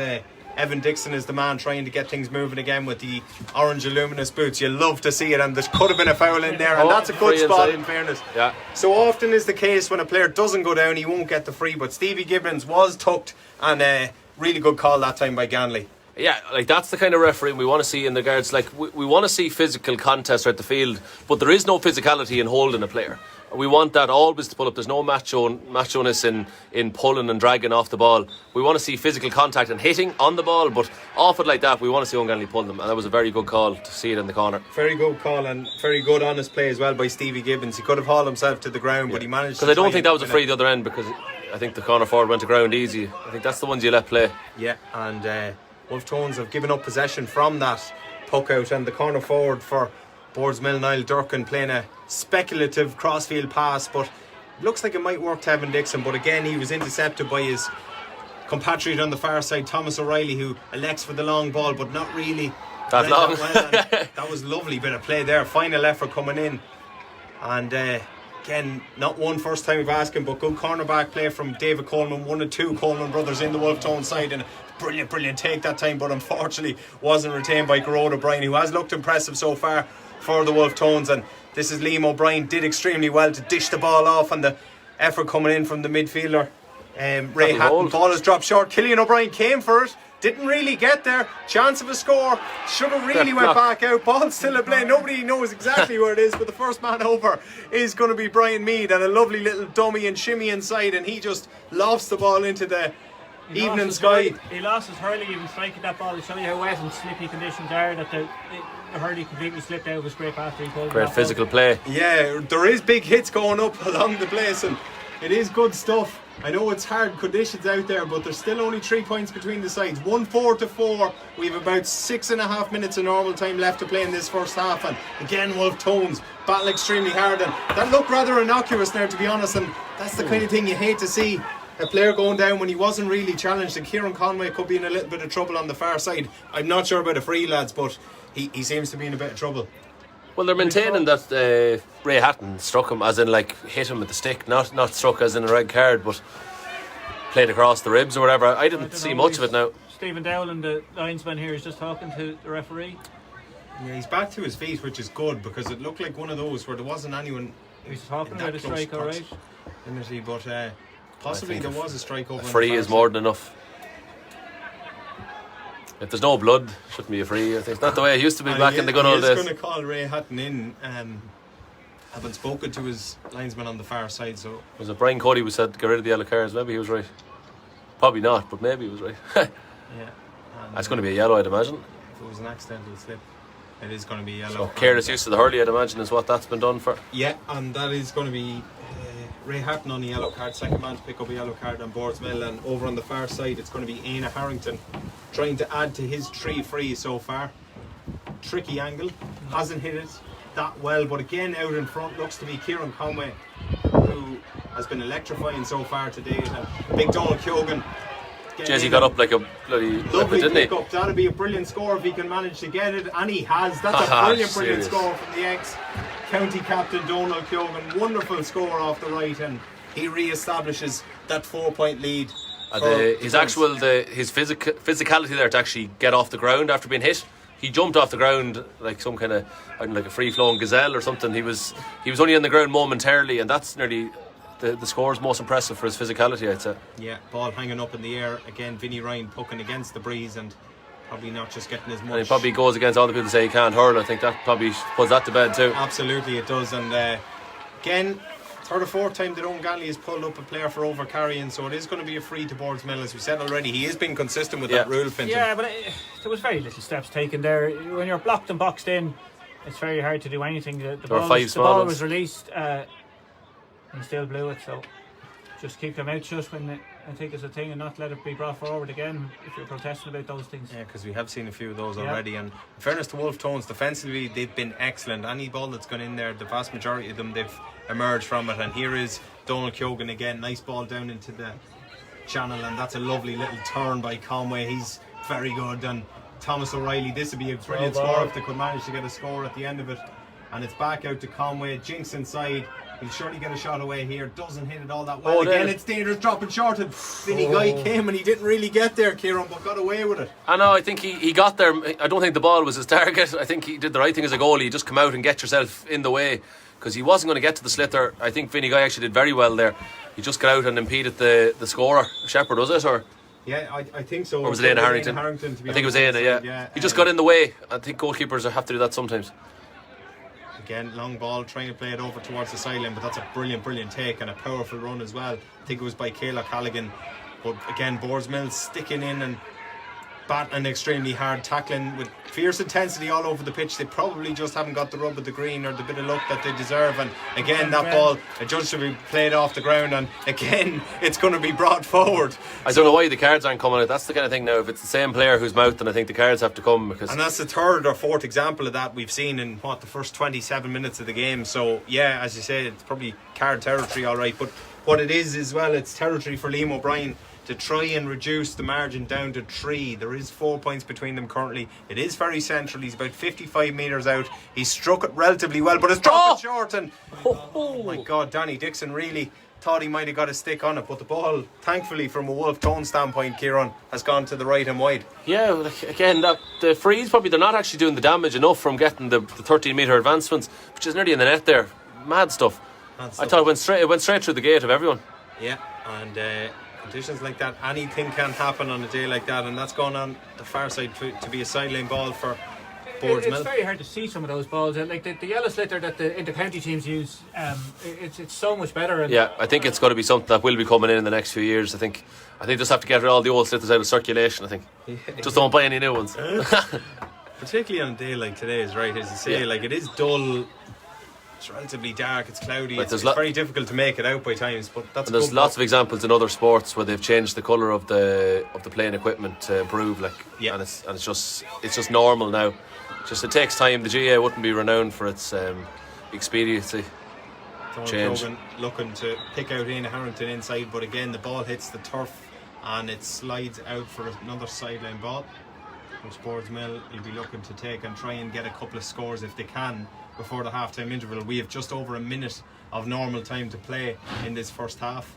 S2: Evan Dixon is the man trying to get things moving again with the orange luminous boots. You love to see it, and there could have been a foul in there, and that's a good spot in fairness.
S1: Yeah.
S2: So often is the case when a player doesn't go down, he won't get the free, but Stevie Gibbons was tucked, and really good call that time by Ganley.
S1: Yeah, like that's the kind of refereeing we want to see in the guards. Like we want to see physical contest at the field, but there is no physicality in holding a player. We want that always to pull up. There's no macho-ness in pulling and dragging off the ball. We want to see physical contact and hitting on the ball, but off it like that, we want to see O'Ganley pull them, and that was a very good call to see it in the corner.
S2: Very good call, and very good honest play as well by Stevie Gibbons. He could have hauled himself to the ground, but he managed to.
S1: Because I don't think that was a free the other end, because I think the corner forward went to ground easy. I think that's the ones you let play.
S2: Yeah, and Wolfe Tones have given up possession from that puck out, and the corner forward for Boardsmill, Niall Durkin, playing a speculative crossfield pass, but it looks like it might work to Evan Dixon, but again he was intercepted by his compatriot on the far side, Thomas O'Reilly, who elects for the long ball, but not really
S1: that long.
S2: That was lovely bit of play there. Final effort coming in, and again, not one first time we've asked him, but good cornerback play from David Coleman, one of two Coleman brothers in the Wolfe Tones side, and brilliant take that time, but unfortunately wasn't retained by Garrod O'Brien, who has looked impressive so far for the Wolfe Tones. And this is Liam O'Brien, did extremely well to dish the ball off, and the effort coming in from the midfielder Ray Hatton. Ball is dropped short. Killian O'Brien came for it, didn't really get there. Chance of a score, should have really went back out. Ball still at play, nobody knows exactly where it is, but the first man over is going to be Brian Mead, and a lovely little dummy and shimmy inside, and he just lofts the ball into the evening sky.
S3: He lost his hurley even striking that ball to show you how wet and slippy conditions are, that the hurley completely slipped out of his grip after he pulled.
S1: Great physical play.
S2: Yeah, there is big hits going up along the place, and it is good stuff. I know it's hard conditions out there, but there's still only 3 points between the sides. 1-4. We have about 6.5 minutes of normal time left to play in this first half, and again Wolfe Tones battle extremely hard, and that looked rather innocuous now, to be honest, and that's the kind of thing you hate to see. A player going down when he wasn't really challenged, and Kieran Conway could be in a little bit of trouble on the far side. I'm not sure about a free, lads, but he seems to be in a bit of trouble.
S1: Well, they're maintaining that Ray Hatton struck him, as in like hit him with the stick, not struck as in a red card, but played across the ribs or whatever. I didn't see much of it now.
S3: Stephen Dowland, the linesman here, is just talking to the referee.
S2: Yeah, he's back to his feet, which is good, because it looked like one of those where there wasn't anyone.
S3: He's talking about a strike, alright.
S2: But possibly there was a strike over.
S1: A free is more than enough. If there's no blood, shouldn't be a free. I think it's not the way it used to be back in the good old days.
S2: He's going to call Ray Hatton in. Haven't spoken to his linesman on the far side, so.
S1: Was it Brian Cody who said get rid of the yellow cards? Maybe he was right. Probably not, but maybe he was right.
S2: Yeah.
S1: That's going to be a yellow, I'd imagine.
S2: If it was an accidental slip, it is going to be yellow.
S1: So careless use of the hurley, I'd imagine, is what that's been done for.
S2: Yeah, and that is going to be Ray Hatton on a yellow card, second man to pick up a yellow card on Boardsmill, and over on the far side it's going to be Éanna Harrington trying to add to his 3 frees so far. Tricky angle, hasn't hit it that well, but again out in front looks to be Kieran Conway, who has been electrifying so far today. And big Donald Keoghan.
S1: Jesse got up like a bloody
S2: Lovely
S1: didn't
S2: pick
S1: he?
S2: up. That'll be a brilliant score if he can manage to get it, and he has. That's a brilliant
S1: Serious.
S2: score from the ex-county captain Donald Keoghan. Wonderful score off the right, and he re-establishes that 4-point lead.
S1: His physicality there to actually get off the ground after being hit. He jumped off the ground like some kind of, I don't know, like a free-flowing gazelle or something. He was only on the ground momentarily, and that's nearly the score's most impressive for his physicality, I'd say.
S2: Yeah, ball hanging up in the air. Again, Vinnie Ryan poking against the breeze and probably not just getting as much.
S1: And he probably goes against all the people who say he can't hurl. I think that probably puts that to bed too.
S2: Absolutely, it does. And again, third or fourth time that Owen Ganley has pulled up a player for over carrying, so it is going to be a free to Boardsmill, as we said already. He has been consistent with that rule, Fintan.
S3: Yeah, but there was very little steps taken there. When you're blocked and boxed in, it's very hard to do anything. The ball was released, and he still blew it. So just keep your mouth shut when I think it's a thing, and not let it be brought forward again if you're protesting about those things.
S2: Yeah, because we have seen a few of those already. And in fairness to Wolfe Tones, defensively they've been excellent. Any ball that's gone in there, the vast majority of them, they've emerged from it. And here is Donald Keoghan again, nice ball down into the channel, and that's a lovely little turn by Conway. He's very good. And Thomas O'Reilly, this would be a brilliant score if they could manage to get a score at the end of it. And it's back out to Conway, jinks inside. He'll surely get a shot away here. Doesn't hit it all that well. Again, it's dangerous, dropping short. And Vinny Guy came and he didn't really get there, Kieran, but got away with it.
S1: I know, I think he got there. I don't think the ball was his target. I think he did the right thing as a goalie. You just come out and get yourself in the way, because he wasn't going to get to the sliotar. I think Vinny Guy actually did very well there. He just got out and impeded the scorer. Shepherd, was it? Or?
S2: Yeah, I think so.
S1: Or was it Éanna Harrington?
S2: To be
S1: I think it was Éanna, yeah. He just got in the way. I think goalkeepers have to do that sometimes.
S2: Again, long ball, trying to play it over towards the sideline, but that's a brilliant take and a powerful run as well. I think it was by Kayla Callaghan. But again, Boardsmill sticking in and battling extremely hard, tackling with fierce intensity all over the pitch. They probably just haven't got the rub of the green or the bit of luck that they deserve. And again, that ball adjudged to be played off the ground, and again, it's going to be brought forward.
S1: I don't know why the cards aren't coming out. That's the kind of thing now. If it's the same player who's mouthed, then I think the cards have to come.
S2: And that's the third or fourth example of that we've seen in the first 27 minutes of the game. So yeah, as you say, it's probably card territory, all right. But what it is as well, it's territory for Liam O'Brien to try and reduce the margin down to 3. There is 4 points between them currently. It is very central. He's about 55 metres out. He struck it relatively well, but it's dropped short. And oh my God, Danny Dixon really thought he might have got a stick on it, but the ball, thankfully from a Wolfe Tone standpoint, Kieran, has gone to the right and wide.
S1: Yeah, again, the frees probably, they're not actually doing the damage enough from getting the 13 metre advancements, which is nearly in the net there. Mad stuff. I thought it went straight through the gate of everyone.
S2: Yeah, and conditions like that, anything can happen on a day like that, and that's gone on the far side to be a sideline ball for Boardsmill.
S3: It's very hard to see some of those balls. Like the yellow sliotar that the inter-county teams use, it's so much better. And
S1: yeah, I think it's going to be something that will be coming in the next few years. I think just have to get all the old sliotars out of circulation. I think just don't buy any new ones.
S2: Particularly on a day like today, is right, as you say. Like, it is dull. It's relatively dark, it's cloudy, it's very difficult to make it out by times, but that's.
S1: And there's lots of examples in other sports where they've changed the colour of the playing equipment to improve, and it's just normal now. Just it takes time. The GA wouldn't be renowned for its expediency. Change.
S2: Looking to pick out Éanna Harrington inside, but again the ball hits the turf and it slides out for another sideline ball, which Boardsmill will be looking to take and try and get a couple of scores if they can before the half-time interval. We have just over a minute of normal time to play in this first half.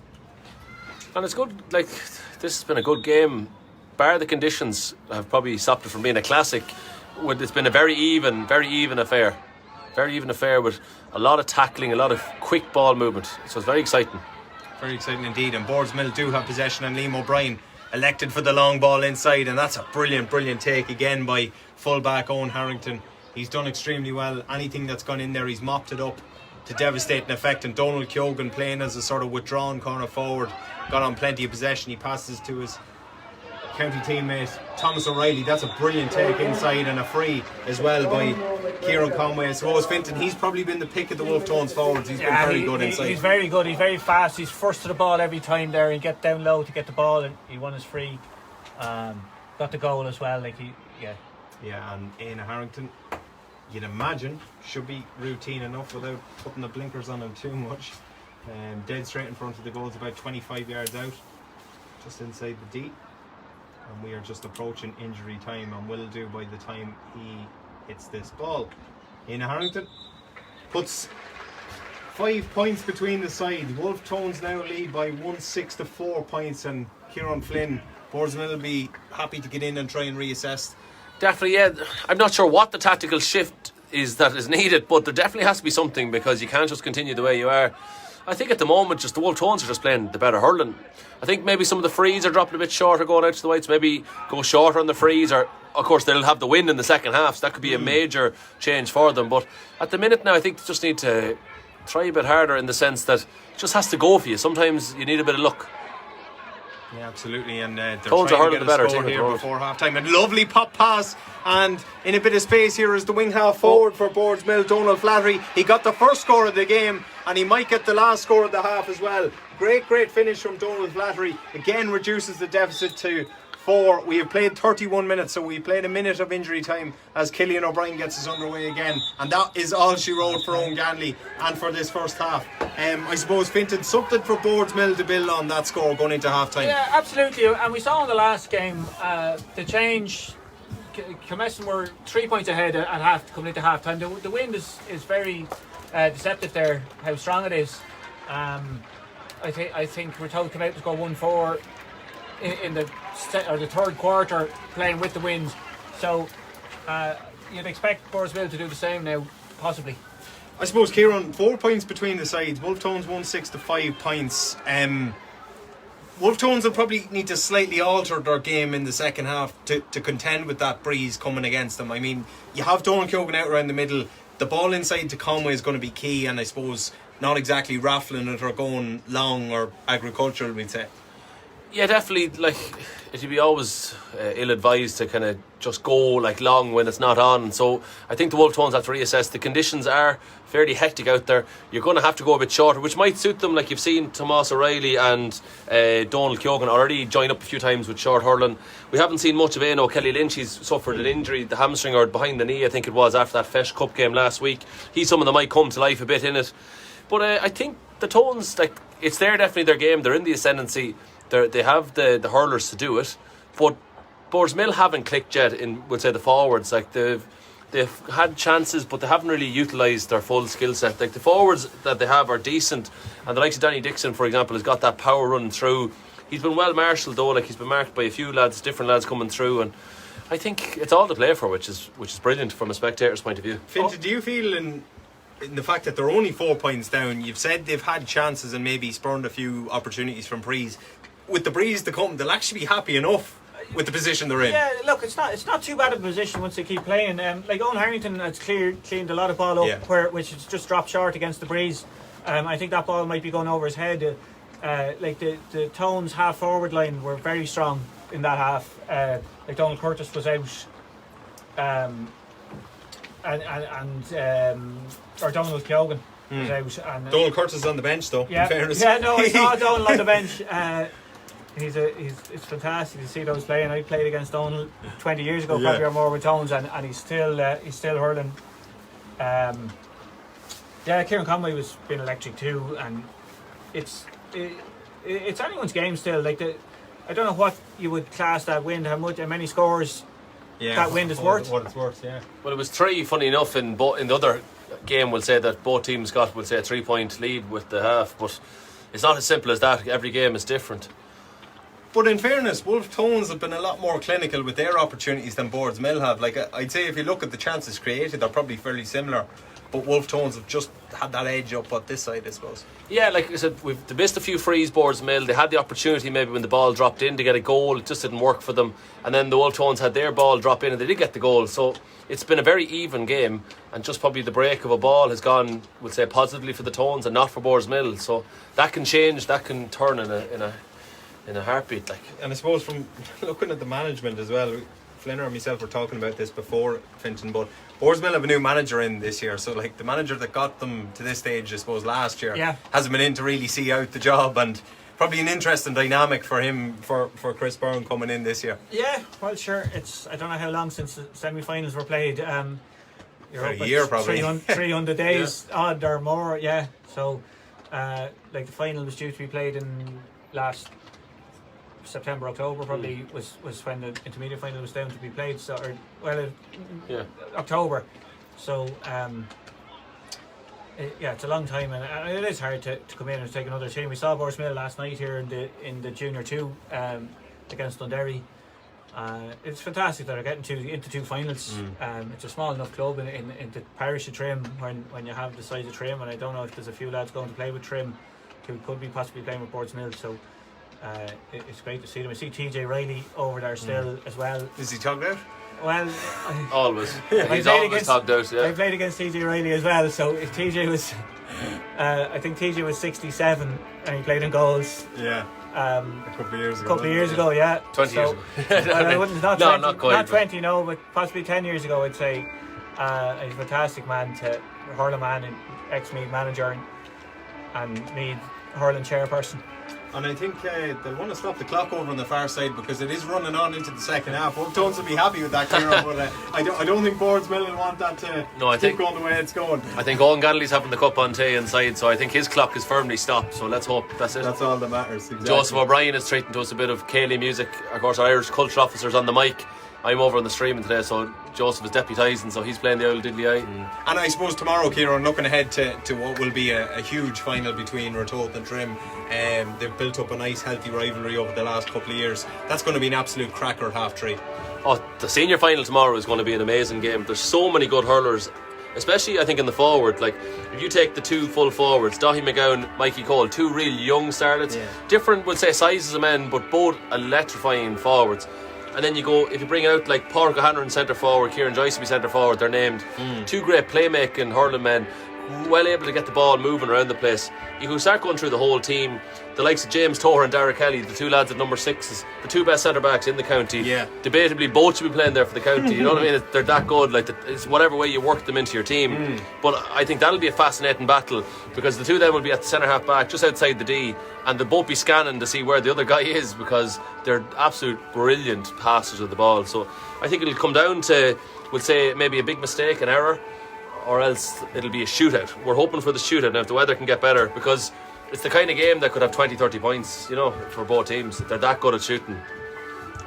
S1: And it's good, like, this has been a good game. Bar the conditions have probably stopped it from being a classic. It's been a very even affair. Very even affair with a lot of tackling, a lot of quick ball movement. So it's very exciting.
S2: Very exciting indeed. And Boardsmill do have possession, and Liam O'Brien elected for the long ball inside, and that's a brilliant take again by fullback Owen Harrington. He's done extremely well. Anything that's gone in there, he's mopped it up to devastating effect. And Donald Keoghan, playing as a sort of withdrawn corner forward, got on plenty of possession. He passes to his county teammate Thomas O'Reilly. That's a brilliant take inside and a free as well by Kieran Conway. I suppose Fintan, he's probably been the pick of the Wolfe Tones forwards. He's been very good inside.
S3: He's very good. He's very fast. He's first to the ball every time there. He get down low to get the ball, and he won his free. Got the goal as well.
S2: Yeah, and Éanna Harrington, you'd imagine, should be routine enough without putting the blinkers on him too much. Dead straight in front of the goal, is about 25 yards out, just inside the D. And we are just approaching injury time, and will do by the time he hits this ball. Éanna Harrington puts 5 points between the sides. Wolfe Tones now lead by 1-6 to 4 points, and Kieran Flynn, Boardsmill will be happy to get in and try and reassess.
S1: Definitely, yeah. I'm not sure what the tactical shift is that is needed, but there definitely has to be something, because you can't just continue the way you are. I think at the moment, just the Wolfe Tones are just playing the better hurling. I think maybe some of the frees are dropping a bit shorter going out to the whites. Maybe go shorter on the frees, or of course they'll have the wind in the second half, so that could be a major change for them. But at the minute now, I think they just need to try a bit harder, in the sense that it just has to go for you. Sometimes you need a bit of luck.
S2: Yeah, absolutely, and they're
S1: Tones
S2: trying
S1: are
S2: to get
S1: better
S2: a score
S1: team
S2: here before half time. And lovely pop pass, and in a bit of space here is the wing half forward for Boardsmill, Donald Flattery. He got the first score of the game, and he might get the last score of the half as well. Great finish from Donald Flattery. Again reduces the deficit to 4. We have played 31 minutes, so we played a minute of injury time as Killian O'Brien gets us underway again. And that is all she wrote for Owen Ganley and for this first half. I suppose, Fintan, something for Boardsmill to build on that score going into half time.
S3: Yeah, absolutely. And we saw in the last game the change. Kilmessan were 3 points ahead at coming into half time. The wind is very deceptive there, how strong it is. I think we're told to come out to score 1-4 in the third quarter, playing with the wind. So you'd expect Boardsmill to do the same now, possibly.
S2: I suppose, Kieran, 4 points between the sides. Wolfe Tones 1-6 to 5 points. Wolfe Tones will probably need to slightly alter their game in the second half to contend with that breeze coming against them. I mean, you have Donald Keoghan out around the middle. The ball inside to Conway is going to be key, and I suppose not exactly raffling it or going long or agricultural, we'd say.
S1: Yeah, definitely. Like, it'd be always ill-advised to kind of just go like long when it's not on. So I think the Wolfe Tones have to reassess. The conditions are fairly hectic out there. You're going to have to go a bit shorter, which might suit them. Like, you've seen Tomas O'Reilly and Donald Keoghan already join up a few times with short hurling. We haven't seen much of Aino Kelly Lynch. He's suffered an injury, the hamstring or behind the knee, I think it was, after that Fesh Cup game last week. He's someone that might come to life a bit in it. But I think the Tones, like, it's definitely their game. They're in the ascendancy. They have the hurlers to do it, but Boardsmill haven't clicked yet in, we'll say, the forwards. Like, they've had chances, but they haven't really utilised their full skill set. Like, the forwards that they have are decent, and the likes of Danny Dixon, for example, has got that power running through. He's been well marshalled though. Like, he's been marked by a few lads, different lads coming through, and I think it's all to play for, which is brilliant from a spectator's point of view.
S2: Fintan, do you feel in the fact that they're only 4 points down, you've said they've had chances and maybe spurned a few opportunities from breeze. With the breeze to come, they'll actually be happy enough with the position they're in.
S3: Yeah, look, it's not too bad of a position once they keep playing. Like, Owen Harrington has cleaned a lot of ball up, which has just dropped short against the breeze. I think that ball might be going over his head. Like, the Tones half forward line were very strong in that half. Like, Donald Curtis was out, or Donald Keoghan was out. And,
S2: Donald Curtis is on the bench though, in fairness.
S3: Yeah, no, I saw Donald on the bench. It's fantastic to see those playing. I played against Donald 20 years ago, probably or more with Tones, and he's still hurling. Kieran Conway was being electric too, and it's anyone's game still. Like, I don't know what you would class that wind, how many scores that wind is worth.
S2: What it's worth, yeah.
S1: Well, it was 3, funny enough, in the other game. We'll say that both teams got, we'll say, a 3-point lead with the half, but it's not as simple as that. Every game is different.
S2: But in fairness, Wolfe Tones have been a lot more clinical with their opportunities than Boardsmill have. Like, I'd say if you look at the chances created, they're probably fairly similar. But Wolfe Tones have just had that edge up on this side, I suppose. Yeah,
S1: like I said, they missed a few frees, Boardsmill. They had the opportunity maybe when the ball dropped in to get a goal. It just didn't work for them. And then the Wolfe Tones had their ball drop in and they did get the goal. So it's been a very even game. And just probably the break of a ball has gone, we'll say, positively for the Tones and not for Boardsmill. So that can change, that can turn in a in a heartbeat. Like,
S2: And I suppose from looking at the management as well, Flinner and myself were talking about this before, Fintan, but Boardsmill have a new manager in this year, so like the manager that got them to this stage, I suppose, last year, hasn't been in to really see out the job, and probably an interesting dynamic for him, for Chris Byrne coming in this year.
S3: Yeah, well, sure. I don't know how long since the semi-finals were played. You're
S2: For
S3: up
S2: a
S3: at
S2: year, probably.
S3: 300 days odd or more. Yeah. So, like the final was due to be played in last September, October. Probably was when the intermediate final was down to be played. So, October. So, it's a long time, and it is hard to come in and take another team. We saw Boardsmill last night here in the Junior 2 against Dunderry. It's fantastic that they're getting into two finals. It's a small enough club in the parish of Trim when you have the size of Trim, and I don't know if there's a few lads going to play with Trim who could be possibly playing with Boardsmill. So it's great to see them. I see TJ Riley over there still as well.
S2: Is he tugged out?
S3: Well,
S1: always. He's always tugged out. Yeah.
S3: I played against TJ Riley as well. So if TJ was, I think TJ was 67 and he played in goals.
S2: Yeah. A couple of years ago.
S3: Yeah.
S1: 20 years ago.
S3: Well, I wouldn't, not 20,
S1: not quite.
S3: Not 20, no, but possibly 10 years ago, I'd say. He's a fantastic man, hurling man, and ex-Meath manager, and Meath hurling chairperson.
S2: And I think they'll want to stop the clock over on the far side because it is running on into the second half. Wolfe Tones will be happy with that, Kieran, but I don't think Boardsmill will want that to keep going the way it's going.
S1: I think Owen Ganley's having the cup on Tay inside, so I think his clock is firmly stopped. So let's hope that's it.
S2: That's all that matters. Exactly.
S1: Joseph O'Brien is treating to us a bit of Cayley music. Of course, our Irish culture officer's on the mic. I'm over on the streaming today, so Joseph is deputising, so he's playing the old diddly eye.
S2: And I suppose tomorrow, Kieran, looking ahead to what will be a huge final between Ratoath and Trim. They've built up a nice healthy rivalry over the last couple of years. That's going to be an absolute cracker at half three.
S1: Oh, the senior final tomorrow is going to be an amazing game. There's so many good hurlers, especially I think in the forward. Like if you take the two full forwards, Daithí McGowan, Mikey Cole, two real young starlets, different, we'll say, sizes of men, but both electrifying forwards. And then you go, if you bring out like Pádraig O'Hanlon centre forward, Kieran Joyce will be centre forward, they're named two great playmaking hurling men, well able to get the ball moving around the place. You can start going through the whole team. The likes of James Torr and Dara Kelly, the two lads at number 6s, the two best centre backs in the county.
S2: Yeah.
S1: Debatably, both should be playing there for the county. You know what I mean? They're that good. Like it's whatever way you work them into your team. But I think that'll be a fascinating battle because the two of them will be at the centre half back, just outside the D, and they'll both be scanning to see where the other guy is because they're absolute brilliant passers of the ball. So I think it'll come down to, we'll say, maybe a big mistake, an error, or else it'll be a shootout. We're hoping for the shootout now if the weather can get better, because it's the kind of game that could have 20-30 points, you know, for both teams. They're that good at shooting.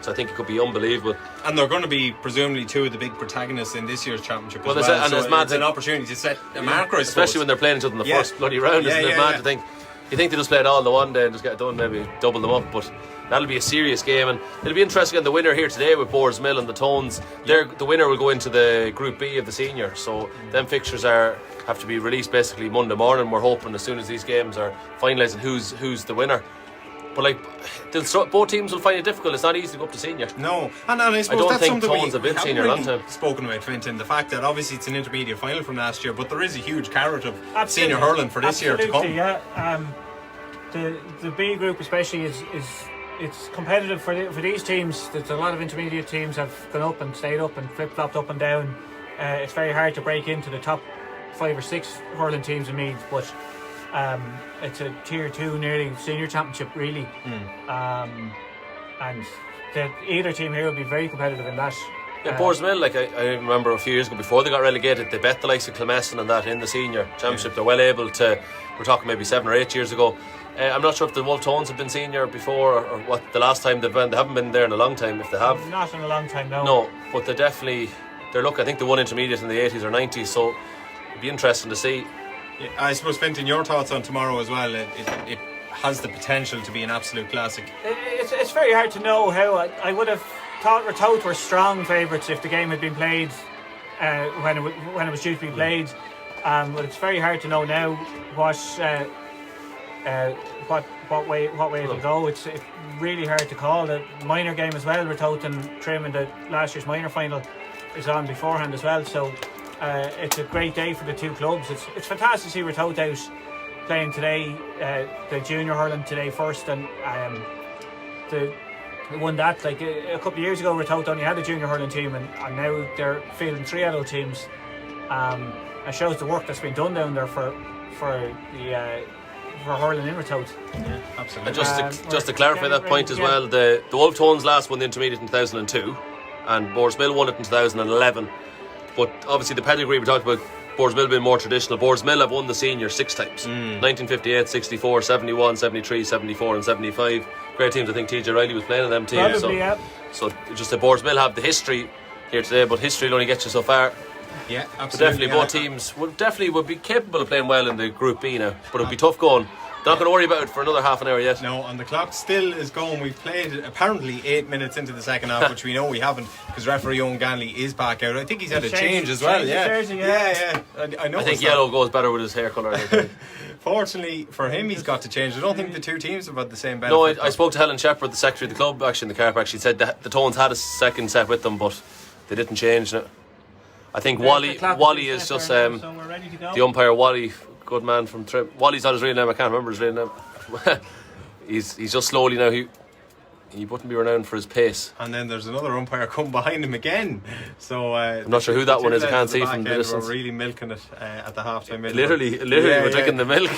S1: So I think it could be unbelievable.
S2: And they're going to be presumably two of the big protagonists in this year's championship as well.
S1: And it's mad,
S2: it's an opportunity to set a marker, I suppose.
S1: Especially when they're playing each other in the first bloody round, isn't it mad to think? You think they just play it all the one day and just get it done, maybe double them up, but that'll be a serious game. And it'll be interesting. And the winner here today with Boardsmill and the Tones, the winner will go into the Group B of the senior. So them fixtures have to be released basically Monday morning. We're hoping as soon as these games are finalised who's the winner. But like, both teams will find it difficult. It's not easy to go up to senior.
S2: No, and I suppose
S1: don't
S2: that's
S1: think
S2: something
S1: Tones have been
S2: haven't
S1: senior a
S2: really
S1: long time.
S2: spoken about, Fintan. The fact that obviously it's an intermediate final from last year, but there is a huge carrot of
S3: Absolutely.
S2: senior hurling for this year to come.
S3: Yeah. The B group especially is it's competitive for these teams. There's a lot of intermediate teams have gone up and stayed up and flip-flopped up and down. It's very hard to break into the top 5 or 6 hurling teams in Meath, but it's a tier 2 nearly senior championship really. And either team here will be very competitive in that.
S1: Yeah, Boardsmill, like I remember a few years ago before they got relegated, they bet the likes of Clonmesson and that in the senior championship. They're well able to, we're talking maybe 7 or 8 years ago. I'm not sure if the Wolfe Tones have been senior before or what the last time they've been. They haven't been there in a long time, if they have.
S3: Not in a long time, no.
S1: No, but they're look, I think they won intermediate in the 80s or 90s, so it'd be interesting to see.
S2: Yeah, I suppose, Fintan, your thoughts on tomorrow as well. It has the potential to be an absolute classic.
S3: It's very hard to know how. I would have thought Ratoath were strong favourites if the game had been played when it was due to be played. But it's very hard to know now what way it'll go. It's really hard to call. The minor game as well, Ratoath and Trim in the last year's minor final is on beforehand as well. So it's a great day for the two clubs. It's fantastic to see Ratoath out playing today, the junior hurling today first, and they won that. Like a couple of years ago, Ratoath only had a junior hurling team, and now they're fielding 3 adult teams. It shows the work that's been done down there for hurling in Ratoath.
S2: Yeah, absolutely.
S1: And just to clarify that point as well, the Wolfe Tones last won the intermediate in 2002, and Boardsmill won it in 2011. But obviously the pedigree we talked about, Boardsmill being more traditional. Boardsmill have won the senior 6 times: 1958, 64, 71, 73, 74, and 75. Great teams. I think TJ Riley was playing in them teams.
S3: Probably, yeah.
S1: So just the Boardsmill have the history here today, but history will only get you so far.
S2: Yeah,
S1: But
S2: absolutely.
S1: definitely both teams would be capable of playing well in the Group B now, but it'll be tough going. They're not going to worry about it for another half an hour yet.
S2: No, and the clock still is going. We've played apparently 8 minutes into the second half, which we know we haven't, because referee Owen Ganley is back out. I think he's had a change as well. Yeah,
S3: jersey,
S2: yeah. I know.
S1: I think yellow goes better with his hair colour.
S2: Fortunately for him, he's got to change. I don't think the two teams have had the same benefit.
S1: No, I spoke to Helen Shepherd, the secretary of the club, actually in the car park. She said that the Tones had a second set with them, but they didn't change it. I think Wally is just
S3: so we're ready to go.
S1: the umpire. Wally, good man from Trim. Wally's not his real name. I can't remember his real name. he's just slowly now. He wouldn't be renowned for his pace.
S2: And then there's another umpire come behind him again. So
S1: I'm not sure who that one is. I can't see from the distance.
S2: We're really milking it at the half time.
S1: Literally, we're drinking the milk.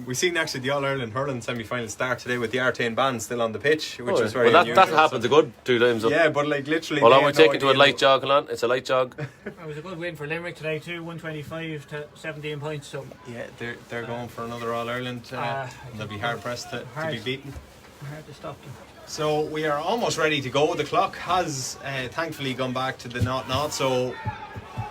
S2: We've seen actually the All-Ireland hurling semi-final start today with the Artane band still on the pitch, which is very unusual.
S1: That happens a good 2 times up.
S2: Yeah, but like literally.
S1: Well, we're taking to a light jog. It's a light jog.
S3: It was a good win for Limerick today too, 125 to 17 points. So
S2: yeah, they're going for another All-Ireland. And they'll be hard pressed to be beaten.
S3: Hard to stop them.
S2: So we are almost ready to go. The clock has thankfully gone back to the 0-0. So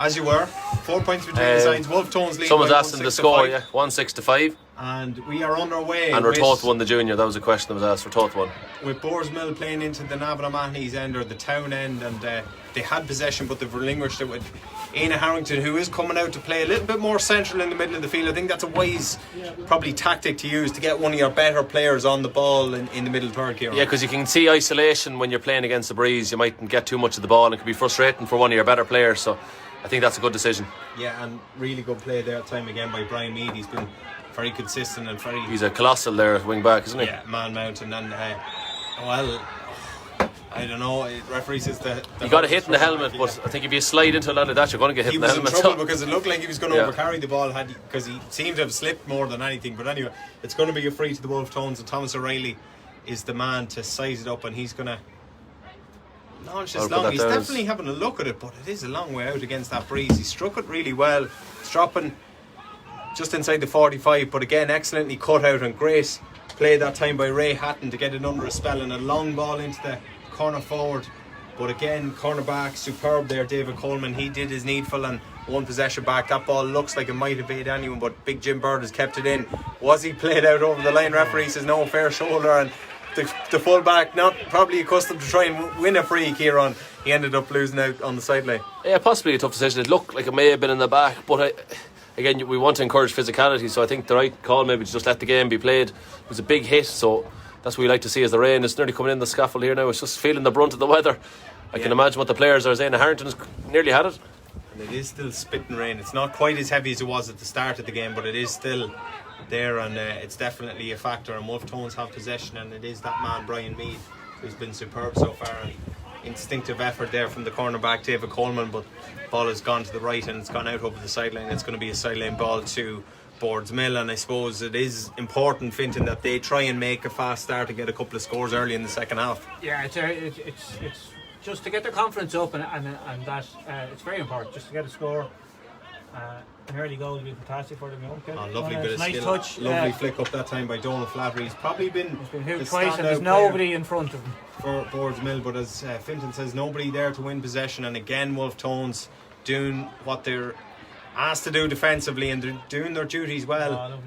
S2: as you were, 4 points between the sides. Wolfe Tones lead.
S1: Someone's
S2: by
S1: asking the score. 1-6-5.
S2: And we are on our way.
S1: And Ratoath won the junior. That was a question that was asked. Ratoath won. With
S2: Boardsmill playing into the Navan O'Mahony's end or the town end, and they had possession, but they've relinquished it with Éanna Harrington, who is coming out to play a little bit more central in the middle of the field. I think that's a wise, probably tactic to use to get one of your better players on the ball in the middle third here.
S1: Yeah, because you can see isolation when you're playing against the breeze. You mightn't get too much of the ball, and it could be frustrating for one of your better players. So I think that's a good decision.
S2: Yeah, and really good play there time again by Brian Meath. He's been very consistent and very...
S1: He's a colossal there at wing back, isn't he?
S2: Yeah, man mountain. And well, I don't know, referee says that
S1: you got a hit in the helmet, but I think if you slide into a lot of that, you're going to get hit in the helmet.
S2: He was in trouble because it looked like he was going to overcarry the ball because he seemed to have slipped more than anything. But anyway, it's going to be a free to the Wolfe Tones, and Thomas O'Reilly is the man to size it up, and he's going to launch this long. He's definitely having a look at it, but it is a long way out against that breeze. He struck it really well. It's dropping just inside the 45, but again excellently cut out and great play that time by Ray Hatton to get it under a spell, and a long ball into the corner forward. But again, cornerback superb there, David Coleman. He did his needful and one possession back. That ball looks like it might have hit anyone, but Big Jim Bird has kept it in. Was he played out over the line? Referee says no, fair shoulder, and the fullback, not probably accustomed to try and win a free, Kieran, he ended up losing out on the sideline.
S1: Yeah, possibly a tough decision. It looked like it may have been in the back, but again, we want to encourage physicality, so I think the right call maybe to just let the game be played. It was a big hit, so that's what we like to see as the rain is nearly coming in the scaffold here now. It's just feeling the brunt of the weather. I can imagine what the players are saying. Harrington's nearly had it.
S2: And it is still spitting rain. It's not quite as heavy as it was at the start of the game, but it is still there, and it's definitely a factor. And Wolfe Tones have possession, and it is that man Brian Meath who's been superb so far, and instinctive effort there from the cornerback David Coleman, but ball has gone to the right and it's gone out over the sideline. It's going to be a sideline ball to Boardsmill, and I suppose it is important, Fintan, that they try and make a fast start and get a couple of scores early in the second half.
S3: Yeah, it's just to get their confidence up, and that it's very important just to get a score. An early goal would be fantastic for them.
S2: Lovely bit of
S3: nice
S2: skill.
S3: Touch.
S2: Lovely flick up that time by Donald Flattery. He's probably been
S3: hit twice, and there's nobody in front of him
S2: for Boardsmill. But as Fintan says, nobody there to win possession. And again, Wolfe Tones doing what they're asked to do defensively, and they're doing their duties well.
S3: Lovely.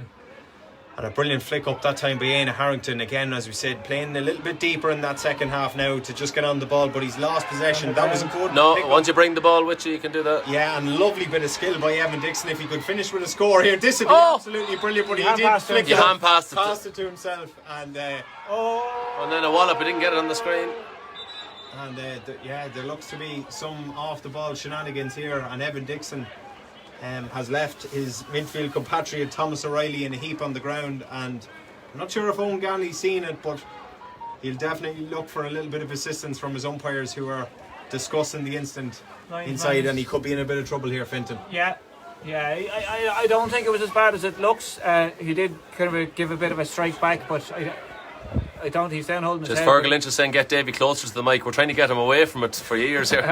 S2: And a brilliant flick up that time by Éanna Harrington. Again, as we said, playing a little bit deeper in that second half now to just get on the ball, but he's lost possession. That was a good
S1: once you bring the ball with you can do that.
S2: Yeah, and lovely bit of skill by Evan Dixon. If he could finish with a score here, this would be absolutely brilliant, but he did flick it up, passed it to himself, and
S1: and then a wallop, he didn't get it on the screen.
S2: And there looks to be some off the ball shenanigans here, and Evan Dixon has left his midfield compatriot Thomas O'Reilly in a heap on the ground, and I'm not sure if Owen Ganley's seen it, but he'll definitely look for a little bit of assistance from his umpires who are discussing the incident inside, and he could be in a bit of trouble here, Fintan.
S3: Yeah. I don't think it was as bad as it looks. He did kind of give a bit of a strike back, but I don't. He's down holding his
S1: Just
S3: head.
S1: Fergal Lynch is saying get Davy closer to the mic. We're trying to get him away from it for years here.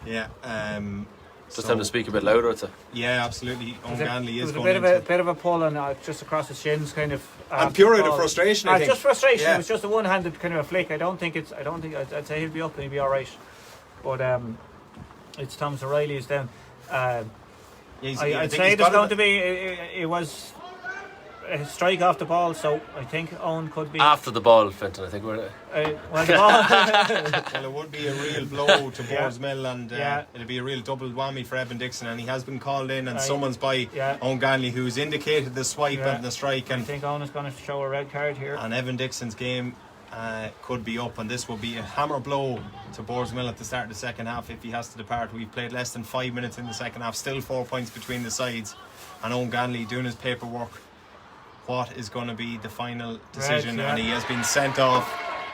S2: Yeah.
S1: Just have to speak a bit louder. It's
S2: yeah, absolutely. Ganley is going
S3: into a bit of a pull on just across his shins, kind of.
S2: And pure out of frustration, I think.
S3: Just frustration.
S2: Yeah.
S3: It was just a one-handed kind of a flick. I'd say he'll be up and he'll be all right. But it's Thomas O'Reilly is down. I'd say there's going to be. It was a strike off the ball, so I think Owen could be
S1: after the ball, Fintan. I think we're.
S3: Well, the ball.
S2: Well, it would be a real blow to Boardsmill, and it'll be a real double whammy for Evan Dixon, and he has been called in and summoned by Owen Ganley, who's indicated the swipe and the strike. And
S3: I think Owen is going to show a red card here.
S2: And Evan Dixon's game could be up, and this will be a hammer blow to Boardsmill at the start of the second half if he has to depart. We've played less than 5 minutes in the second half, still 4 points between the sides, and Owen Ganley doing his paperwork. What is going to be the final decision? And he has been sent off.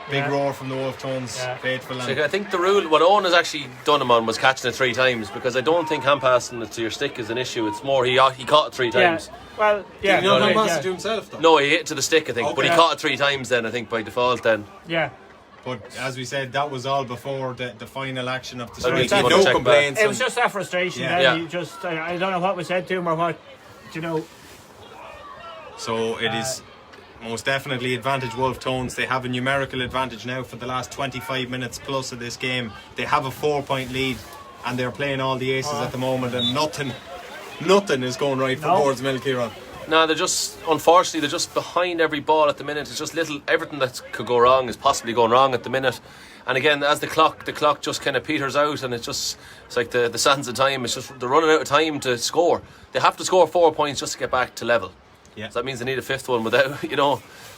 S2: Big roar from the Wolfe Tones faithful.
S1: So I think the rule, what Owen has actually done him on was catching it 3 times, because I don't think hand passing it to your stick is an issue. It's more he caught it 3 times.
S3: Well,
S2: Did he not hand pass it to himself though?
S1: No, he hit it to the stick, I think, but he caught it 3 times then, I think, by default then.
S3: Yeah.
S2: But as we said, that was all before the final action of the
S1: strike.
S2: No complaints.
S3: It was just that frustration.
S1: Yeah.
S3: He just, I don't know what was said to him or what, you know.
S2: So it is most definitely advantage Wolfe Tones. They have a numerical advantage now for the last 25 minutes plus of this game. They have a 4-point lead, and they're playing all the aces at the moment, and nothing is going right for Boardsmill, Kieran.
S1: No, unfortunately, they're just behind every ball at the minute. It's just everything that could go wrong is possibly going wrong at the minute. And again, as the clock just kind of peters out, and it's like the sands of time. It's just they're running out of time to score. They have to score 4 points just to get back to level. Yeah. So that means they need a 5th one without,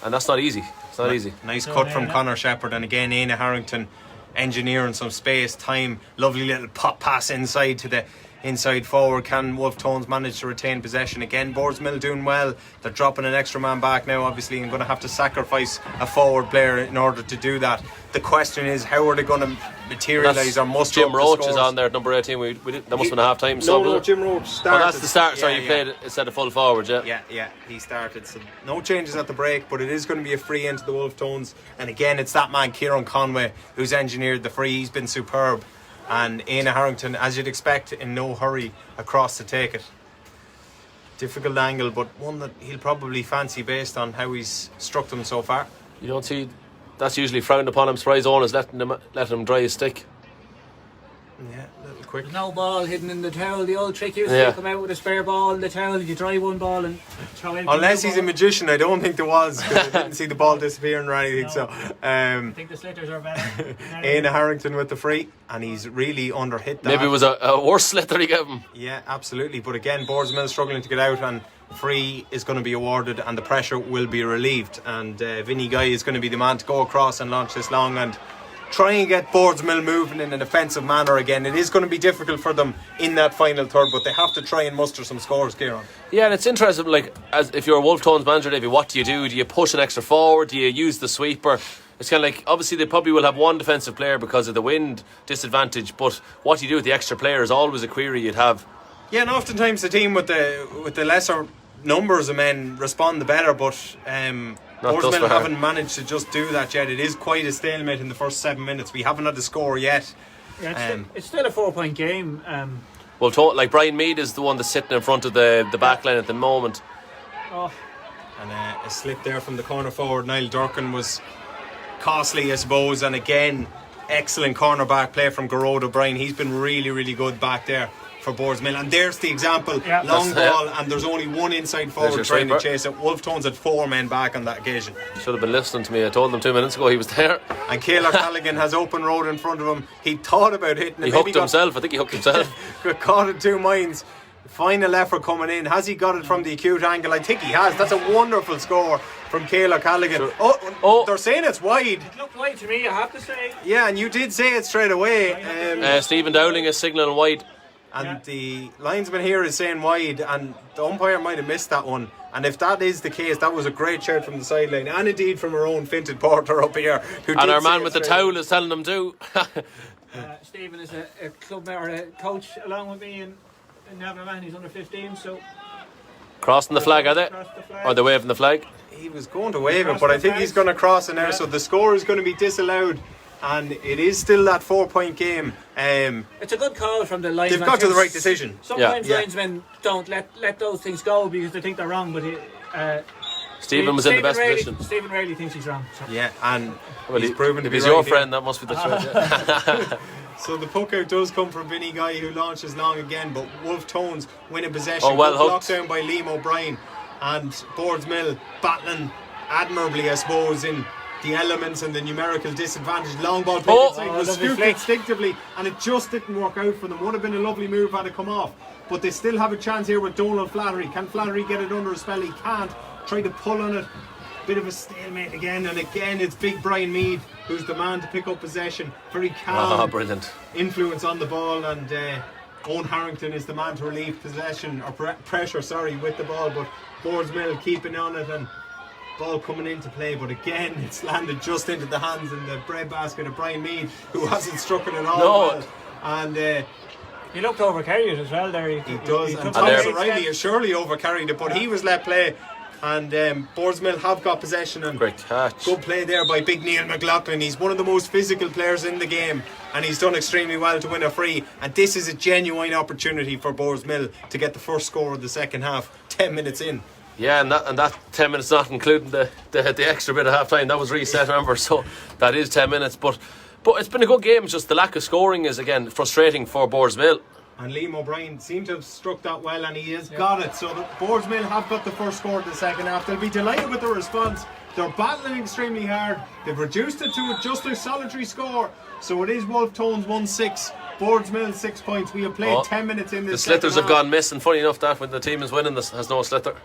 S1: and that's not easy. It's not easy.
S2: Nice cut from Connor Shepherd, and again, Aina Harrington engineering some space, time, lovely little pop pass inside to the inside forward. Can Wolfe Tones manage to retain possession again? Boardsmill doing well. They're dropping an extra man back now, obviously, and going to have to sacrifice a forward player in order to do that. The question is, how are they going to materialise or muster
S1: Jim
S2: up
S1: Roach
S2: the scores?
S1: is on there at number 18. That must have been a half time.
S2: No, Jim Roach started.
S1: Oh, that's the start. Sorry, you played instead of full forward,
S2: Yeah, he started. So no changes at the break, but it is going to be a free into the Wolfe Tones. And again, it's that man, Kieran Conway, who's engineered the free. He's been superb. And Aina Harrington, as you'd expect, in no hurry across to take it. Difficult angle, but one that he'll probably fancy based on how he's struck them so far.
S1: You don't see, that's usually frowned upon. I'm surprised Owen is letting him dry his stick.
S2: Yeah, a little quick.
S3: There's no ball hidden in the towel. The old trick used to come out with a spare ball in the towel. You dry one ball and throw in.
S2: Unless he's a magician, I don't think there was, because I didn't see the ball disappearing or anything.
S3: No.
S2: So
S3: I think the slitters are better.
S2: Aina Harrington with the free, and he's really underhit that.
S1: Maybe it was a worse slitter he gave him.
S2: Yeah, absolutely. But again, Boardsmill struggling to get out, and free is going to be awarded, and the pressure will be relieved. And Vinny Guy is going to be the man to go across and launch this long and try and get Boardsmill moving in an offensive manner again. It is going to be difficult for them in that final third, but they have to try and muster some scores, Kieran.
S1: Yeah, and it's interesting, like, as if you're a Wolfe Tones manager, Davey, what do? Do you push an extra forward? Do you use the sweeper? It's kind of like, obviously they probably will have one defensive player because of the wind disadvantage, but what do you do with the extra player is always a query you'd have.
S2: Yeah, and oftentimes the team with the lesser numbers of men respond the better, but Boardsmill haven't managed to just do that yet. It is quite a stalemate in the first 7 minutes. We haven't had a score yet.
S3: Yeah, it's still a 4-point game.
S1: Well, like Brian Mead is the one that's sitting in front of the back line at the moment.
S3: Oh.
S2: And a slip there from the corner forward. Niall Durkin was costly, I suppose. And again, excellent cornerback play from Garrod O'Brien. He's been really, really good back there for Boardsmill, and there's the example. Long ball, and there's only one inside forward trying to chase it. Wolfe Tones had 4 men back on that occasion.
S1: Should have been listening to me. I told them 2 minutes ago he was there.
S2: And Caoimhe Callaghan has open road in front of him. He thought about hitting it.
S1: He hooked himself. I think he hooked himself.
S2: Got caught in 2 minds. Final effort coming in. Has he got it from the acute angle? I think he has. That's a wonderful score from Caoimhe Callaghan.
S1: Sure.
S2: Oh, they're saying it's wide.
S3: It looked wide to me, I have to say.
S2: Yeah, and you did say it straight away.
S1: Stephen Dowling is signalling wide.
S2: And the linesman here is saying wide, and the umpire might have missed that one. And if that is the case, that was a great shout from the sideline, and indeed from our own Finted Porter up here.
S1: And our man with the towel is telling them to.
S3: Stephen is a club or a coach along with me in Navan. He's under 15, so
S1: Crossing the flag, are they? Or they're waving the flag?
S2: He was going to wave it, but I think he's going to cross it now. So the score is going to be disallowed. And it is still that 4-point game.
S3: It's a good call from the linesman.
S2: They've got to the right decision.
S3: Sometimes linesmen don't let those things go because they think they're wrong, but
S1: Stephen was in the best position.
S3: Stephen rarely thinks he's wrong. So.
S2: Yeah, and he's proven to be
S1: if he's
S2: right
S1: your
S2: here.
S1: friend, that must be the truth.
S2: So the puck out does come from Vinny Guy, who launches long again, but Wolfe Tones win in possession.
S1: Oh, well hooked.
S2: Blocked down by Liam O'Brien, and Boardsmill battling admirably, I suppose, in the elements and the numerical disadvantage. Long ball played inside, was scooped instinctively, and it just didn't work out for them. Would have been a lovely move had it come off, but they still have a chance here with Donald Flannery. Can Flannery get it under a spell? He can't. Try to pull on it. Bit of a stalemate again, and again it's big Brian Meath who's the man to pick up possession. Very calm,
S1: brilliant
S2: influence on the ball, and Owen Harrington is the man to relieve possession or pressure, with the ball. But Boardsmill keeping on it, and ball coming into play, but again it's landed just into the hands and the breadbasket of Brian Meath, who hasn't struck it at all.
S1: No.
S2: Well. And
S3: he looked overcarried as well there.
S2: He does, and Thomas O'Reilly has surely overcarried it, but he was let play. And Boardsmill have got possession, and
S1: great catch.
S2: Good play there by big Neil McLaughlin. He's one of the most physical players in the game, and he's done extremely well to win a free. And this is a genuine opportunity for Boardsmill to get the first score of the second half 10 minutes in.
S1: Yeah, and that 10 minutes not including the extra bit of half time. That was reset, remember, so that is 10 minutes. But it's been a good game. It's just the lack of scoring is again frustrating for Boardsmill.
S2: And Liam O'Brien seemed to have struck that well, and he has got it. So the Boardsmill have got the first score of the second half. They'll be delighted with the response. They're battling extremely hard. They've reduced it to just a solitary score. So it is Wolfe Tones 1-6, Boardsmill 6 points. We have played 10 minutes in this.
S1: The slitters have gone missing. Funny enough, that when the team is winning, this has no sliotar.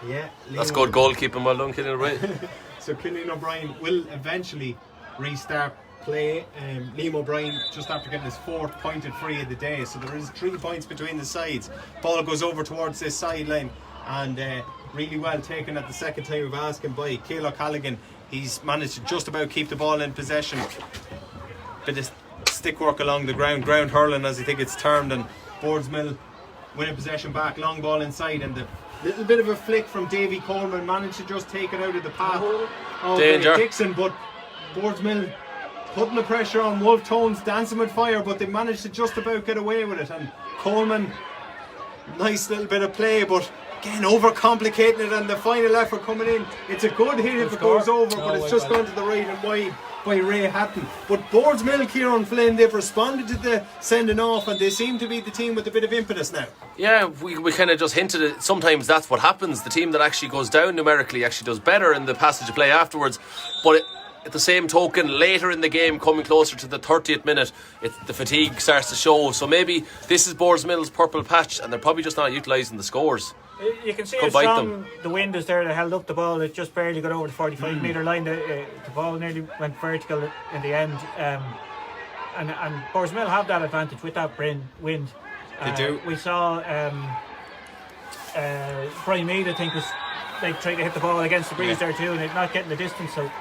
S2: Yeah,
S1: that's good goalkeeping. Well done, Killian O'Brien.
S2: So Killian O'Brien will eventually restart play. Liam O'Brien just after getting his 4th pointed free of the day, so there is 3 points between the sides. Ball goes over towards this sideline, and really well taken at the second time of asking by Ciaran O'Callaghan. He's managed to just about keep the ball in possession. Bit of stick work along the ground hurling as I think it's termed, and Boardsmill winning possession back. Long ball inside, and the little bit of a flick from Davy Coleman managed to just take it out of the path of Dixon, but Boardsmill putting the pressure on. Wolfe Tones dancing with fire, but they managed to just about get away with it. And Coleman, nice little bit of play, but again overcomplicating it, and the final effort coming in. It's a good hit if it goes over, but it's just gone to the right and wide by Ray Hatton. But Boardsmill, Kieran Flynn, they've responded to the sending off, and they seem to be the team with a bit of impetus now.
S1: Yeah, we kind of just hinted it. Sometimes that's what happens. The team that actually goes down numerically actually does better in the passage of play afterwards. But at the same token, later in the game, coming closer to the 30th minute, the fatigue starts to show. So maybe this is Boardsmill's purple patch, and they're probably just not utilising the scores.
S3: You can see how strong the wind is there. They held up the ball. It just barely got over the 45 metre line. The ball nearly went vertical in the end. And Boardsmill have that advantage with that wind.
S2: They do.
S3: We saw Brian Meath, I think, was trying to hit the ball against the breeze there too, and it not getting the distance. So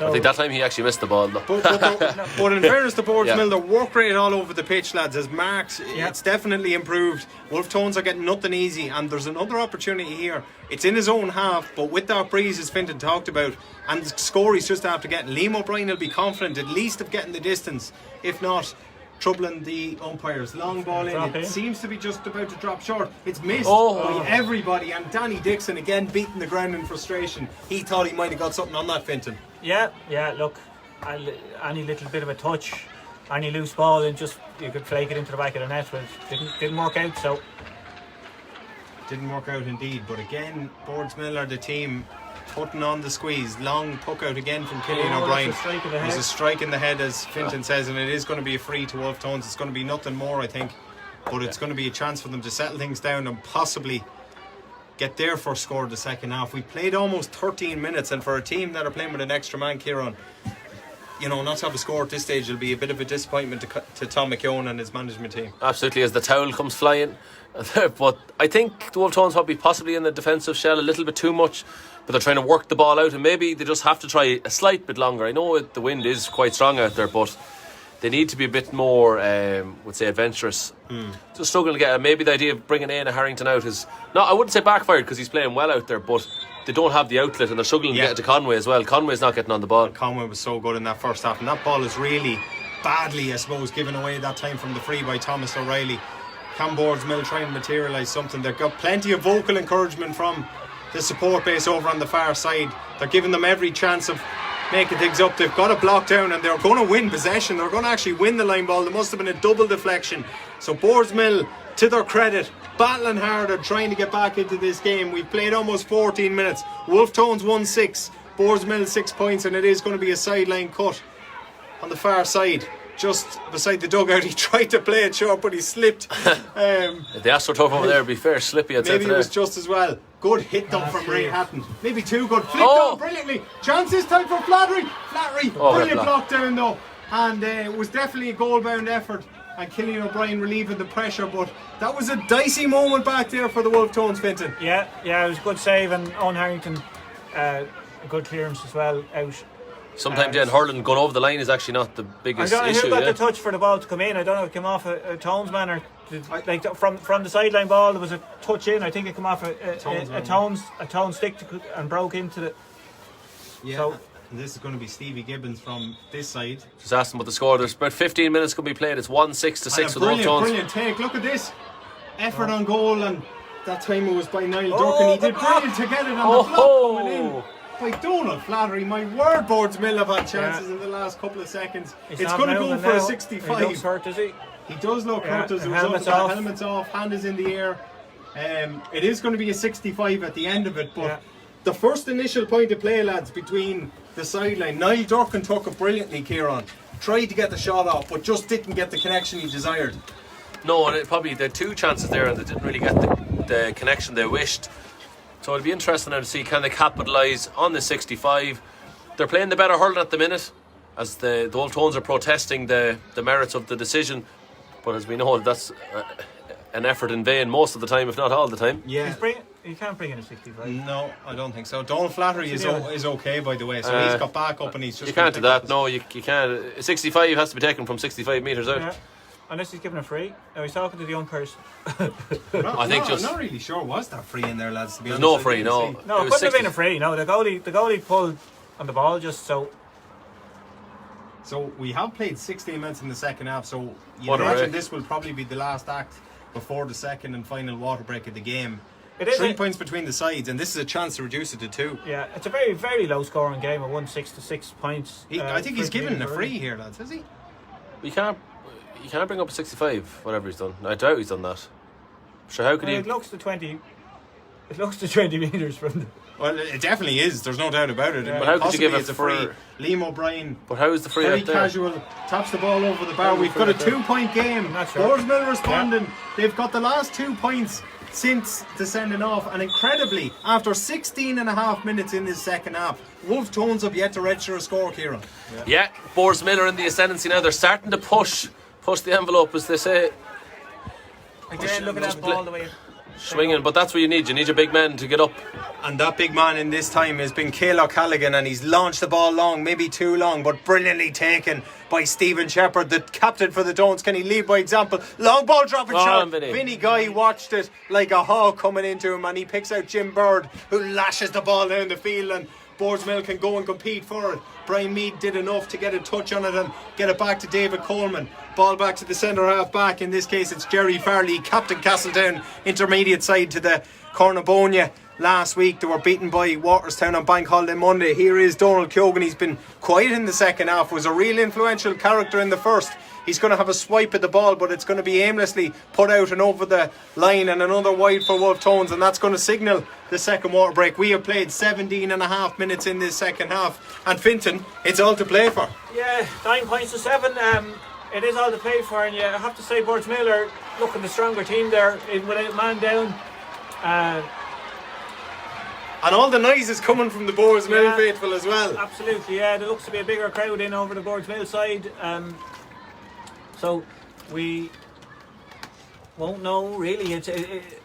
S1: I think that time he actually missed the ball though.
S2: But in fairness to Boardsmill, their work rate all over the pitch, lads, has marked. It's definitely improved. Wolfe Tones are getting nothing easy, and there's another opportunity here. It's in his own half, but with that breeze, as Fintan talked about, and the score he's just after getting, Liam O'Brien will be confident at least of getting the distance, if not troubling the umpires. Long ball in. It seems to be just about to drop short. It's missed by everybody, and Danny Dixon again beating the ground in frustration. He thought he might have got something on that, Fintan.
S3: Yeah, look, any little bit of a touch, any loose ball, and just you could flake it into the back of the net, but it didn't work out. So
S2: didn't work out indeed. But again, Boardsmill are the team putting on the squeeze. Long puck out again from Killian O'Brien. It was a strike in the head, as Fintan says, and it is going to be a free to Wolfe Tones. It's going to be nothing more, I think, but it's going to be a chance for them to settle things down and possibly get their first score of the second half. We played almost 13 minutes, and for a team that are playing with an extra man, Kieran, not to have a score at this stage will be a bit of a disappointment to Tom McKeown and his management team.
S1: Absolutely, as the towel comes flying. But I think the Wolfe Tones probably possibly in the defensive shell a little bit too much, but they're trying to work the ball out, and maybe they just have to try a slight bit longer. I know the wind is quite strong out there, but they need to be a bit more, would say, adventurous. Just struggling to get. Maybe the idea of bringing in a Harrington out is not. I wouldn't say backfired because he's playing well out there, but they don't have the outlet, and they're struggling to get it to Conway as well. Conway's not getting on the ball.
S2: Conway was so good in that first half, and that ball is really badly, I suppose, given away that time from the free by Thomas O'Reilly. Can Boardsmill try and materialise something? They've got plenty of vocal encouragement from the support base over on the far side. They're giving them every chance of making things up. They've got it blocked down, and they're going to win possession. They're going to actually win the line ball. There must have been a double deflection. So Boardsmill, to their credit, battling hard and trying to get back into this game. We've played almost 14 minutes. Wolfe Tones 1-6, Boardsmill 6 points, and it is going to be a sideline cut on the far side, just beside the dugout. He tried to play it short, but he slipped.
S1: If the AstroTurf over there would be fair slippy, I'd say
S2: Maybe
S1: today.
S2: it was just as well. Good hit though from Ray Hatton. Maybe too good. Flicked on brilliantly. Chance this time for Flattery. Brilliant block down though. And it was definitely a goal-bound effort. And Killian O'Brien relieving the pressure, but that was a dicey moment back there for the Wolfe Tones, Finton.
S3: Yeah, it was a good save, and Owen Harrington, a good clearance as well out.
S1: Sometimes hurling going over the line is actually not the biggest issue.
S3: I don't know who got the touch for the ball to come in. I don't know if it came off a Tones man or from the sideline ball. There was a touch in. I think it came off a Tones stick and broke into the.
S2: Yeah. So, and this is going to be Stevie Gibbons from this side.
S1: Just asking what the score. There's about 15 minutes going to be played. It's 1-6 to 6 for the Wolfe Tones.
S2: Brilliant take. Look at this effort on goal, and that time it was by Niall Durkin. He did brilliant to get it on the block coming in by Donald Flattery. My word, Boardsmill have had chances in the last couple of seconds. It's going to go for a 65.
S3: He looks hurt, is he?
S2: He does look hurt as a result of that. Helmet's off, hand is in the air. It is going to be a 65 at the end of it, but the first initial point of play, lads, between the sideline, Niall Durkin took it brilliantly, Kieran. Tried to get the shot off, but just didn't get the connection he desired.
S1: No, and probably they had two chances there and they didn't really get the connection they wished. So it'll be interesting now to see, can they capitalise on the 65. They're playing the better hurling at the minute, as the Wolfe Tones are protesting the merits of the decision. But as we know, that's an effort in vain most of the time, if not all the time.
S2: Yeah.
S3: You can't bring in a 65.
S2: No, I don't think so. Donald Flattery is okay, by the way, so he's got back up and he's just...
S1: You can't do that, no, you can't. 65 has to be taken from 65 metres out.
S3: Yeah. Unless he's given a free. Now he's talking to the young person.
S2: I'm not really sure, was that free in there, lads, to be honest?
S1: No free, no.
S3: No, it couldn't have been a free, no. The goalie pulled on the ball just so...
S2: So we have played 16 minutes in the second half, so you imagine this will probably be the last act before the second and final water break of the game. It is 3 points between the sides, and this is a chance to reduce it to 2.
S3: Yeah, it's a very, very low scoring game, a 1-6 to 6 points.
S2: I think he's given a free here, lads, has he?
S1: You can't bring up a 65, whatever he's done. I doubt he's done that. So how could he...
S3: It looks to 20 metres from the...
S2: Well, it definitely is. There's no doubt about it.
S1: Yeah. But how could you give it
S2: a free? Liam O'Brien.
S1: But how is the free
S2: very
S1: out there?
S2: Casual. Taps the ball over the bar. We've got a 2-point game. Boardsmill responding. Yeah. They've got the last 2 points since the sending off, and incredibly, after 16 and a half minutes in this second half, Wolfe Tones have yet to register a score, Kieran.
S1: Yeah, Boardsmill are in the ascendancy now. They're starting to push the envelope, as they say.
S3: Again, look at that ball the way
S1: swinging, but that's what you need. You need your big men to get up.
S2: And that big man in this time has been Céile Callaghan, and he's launched the ball long, maybe too long, but brilliantly taken by Stephen Shepherd, the captain for the Tones. Can he lead by example? Long ball dropping shot. Vinny Guy watched it like a hawk coming into him, and he picks out Jim Bird, who lashes the ball down the field, and Boardsmill can go and compete for it. Brian Meath did enough to get a touch on it and get it back to David Coleman. Ball back to the centre half back. In this case, it's Jerry Farley, captain Castledown, intermediate side to the Cornabonia. Last week they were beaten by Waterstown on Bank Holiday Monday. Here is Donald Keoghan. He's been quiet in the second half, was a real influential character in the first. He's going to have a swipe at the ball, but it's going to be aimlessly put out and over the line, and another wide for Wolfe Tones, and that's going to signal the second water break. We have played 17 and a half minutes in this second half, and Finton, it's all to play for.
S3: Yeah, 9 points to 7. It is all to play for, and I have to say Boardsmill are looking the stronger team there with a man down.
S2: And all the noise is coming from the Boardsmill faithful as well.
S3: Absolutely, yeah. There looks to be a bigger crowd in over the Boardsmill side. So we won't know really.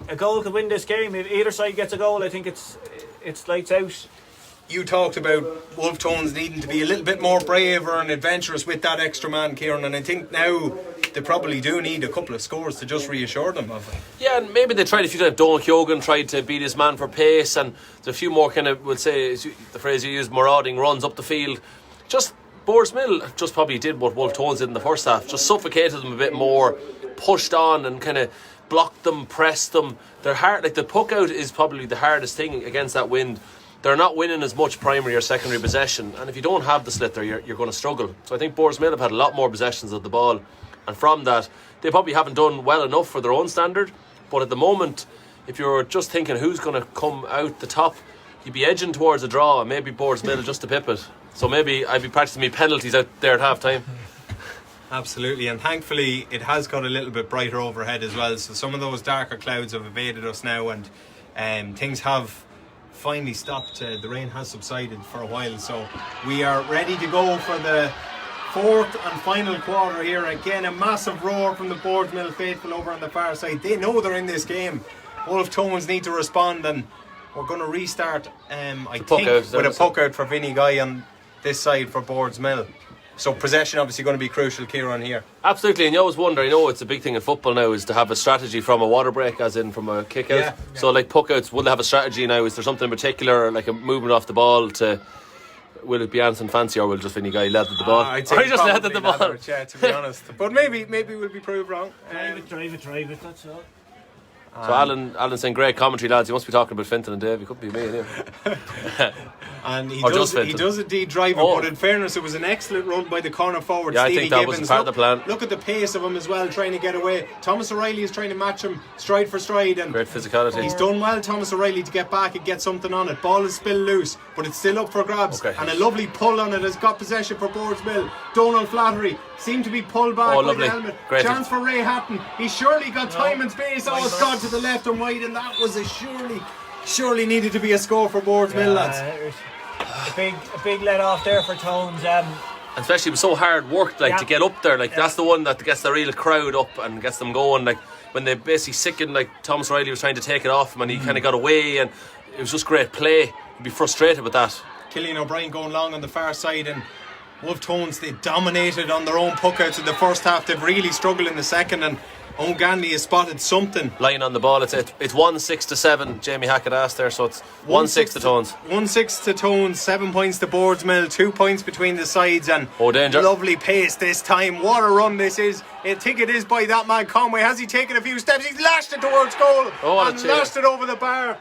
S3: A goal could win this game. If either side gets a goal, I think it's lights out.
S2: You talked about Wolfe Tones needing to be a little bit more braver and adventurous with that extra man, Kieran, and I think now they probably do need a couple of scores to just reassure them of it.
S1: Yeah, and maybe they tried a few times. Donald Kyogan tried to beat his man for pace, and there's a few more kind of, we'll say, the phrase you used, marauding runs up the field. Just Boardsmill just probably did what Wolfe Tones did in the first half, just suffocated them a bit more, pushed on and kind of blocked them, pressed them. They're hard, like the puck out is probably the hardest thing against that wind. They're not winning as much primary or secondary possession, and if you don't have the slit there, you're going to struggle. So I think Boardsmill have had a lot more possessions of the ball, and from that they probably haven't done well enough for their own standard. But at the moment, if you're just thinking who's going to come out the top, you'd be edging towards a draw, and maybe Boardsmill just to pip it. So maybe I'd be practicing me penalties out there at half time.
S2: Absolutely, and thankfully it has got a little bit brighter overhead as well, so some of those darker clouds have evaded us now, and things have finally stopped. The rain has subsided for a while, so we are ready to go for the fourth and final quarter here. Again, a massive roar from the Boardsmill faithful over on the far side. They know they're in this game. Wolfe Tones need to respond, and we're going to restart I think with a puck out for Vinny Guy on this side for Boardsmill. So possession obviously going to be crucial, Kieran, here.
S1: Absolutely, and you always wonder, I know it's a big thing in football now, is to have a strategy from a water break, as in from a kick out.
S2: Yeah.
S1: So like puck outs, will they have a strategy now? Is there something in particular, like a movement off the ball to, will it be Anson Fancy, or will just Vinny Guy leather the ball?
S2: I'd
S1: or
S2: say
S1: he just leather the ball?
S2: It, yeah, to be honest. But maybe we'll be proved wrong.
S3: Drive it, that's all.
S1: So Alan's saying great commentary, lads. You must be talking about Fintan and Dave. It could be me anyway.
S2: And he
S1: Or
S2: does
S1: just Fintan.
S2: indeed drive it, but in fairness it was an excellent run by the corner forward,
S1: Yeah, I
S2: Stevie
S1: think that
S2: Gibbons.
S1: was part of the plan.
S2: Look at the pace of him as well, trying to get away. Thomas O'Reilly is trying to match him stride for stride, and
S1: Great physicality.
S2: he's done well, Thomas O'Reilly, to get back and get something on it. Ball is spilled loose, but it's still up for grabs,
S1: Okay.
S2: and a lovely pull on it has got possession for Boardsmill. Donald Flattery seemed to be pulled back by
S1: lovely.
S2: the helmet.
S1: Great.
S2: Chance for Ray Hatton. He's surely got time and space. Oh, it's gone to the left and wide, and that was a surely needed to be a score for Boardsmill, lads.
S3: A big let off there for Tones.
S1: And especially it was so hard work, to get up there. That's the one that gets the real crowd up and gets them going. Like when they basically sickened, like Thomas Riley was trying to take it off him and he kind of got away, and it was just great play. You'd be frustrated with that.
S2: Killian O'Brien going long on the far side, and Wolfe Tones, they dominated on their own puckouts in the first half. They've really struggled in the second, and O'Ganley has spotted something.
S1: Lying on the ball, it's 1-6-7. Jamie Hackett asked there, so it's 1-6 to Tones.
S2: 1-6 to Tones, 7 points to Boardsmill, 2 points between the sides, and
S1: danger.
S2: Lovely pace this time. What a run this is. I think it is by that man Conway. Has he taken a few steps? He's lashed it towards goal and lashed it over the bar.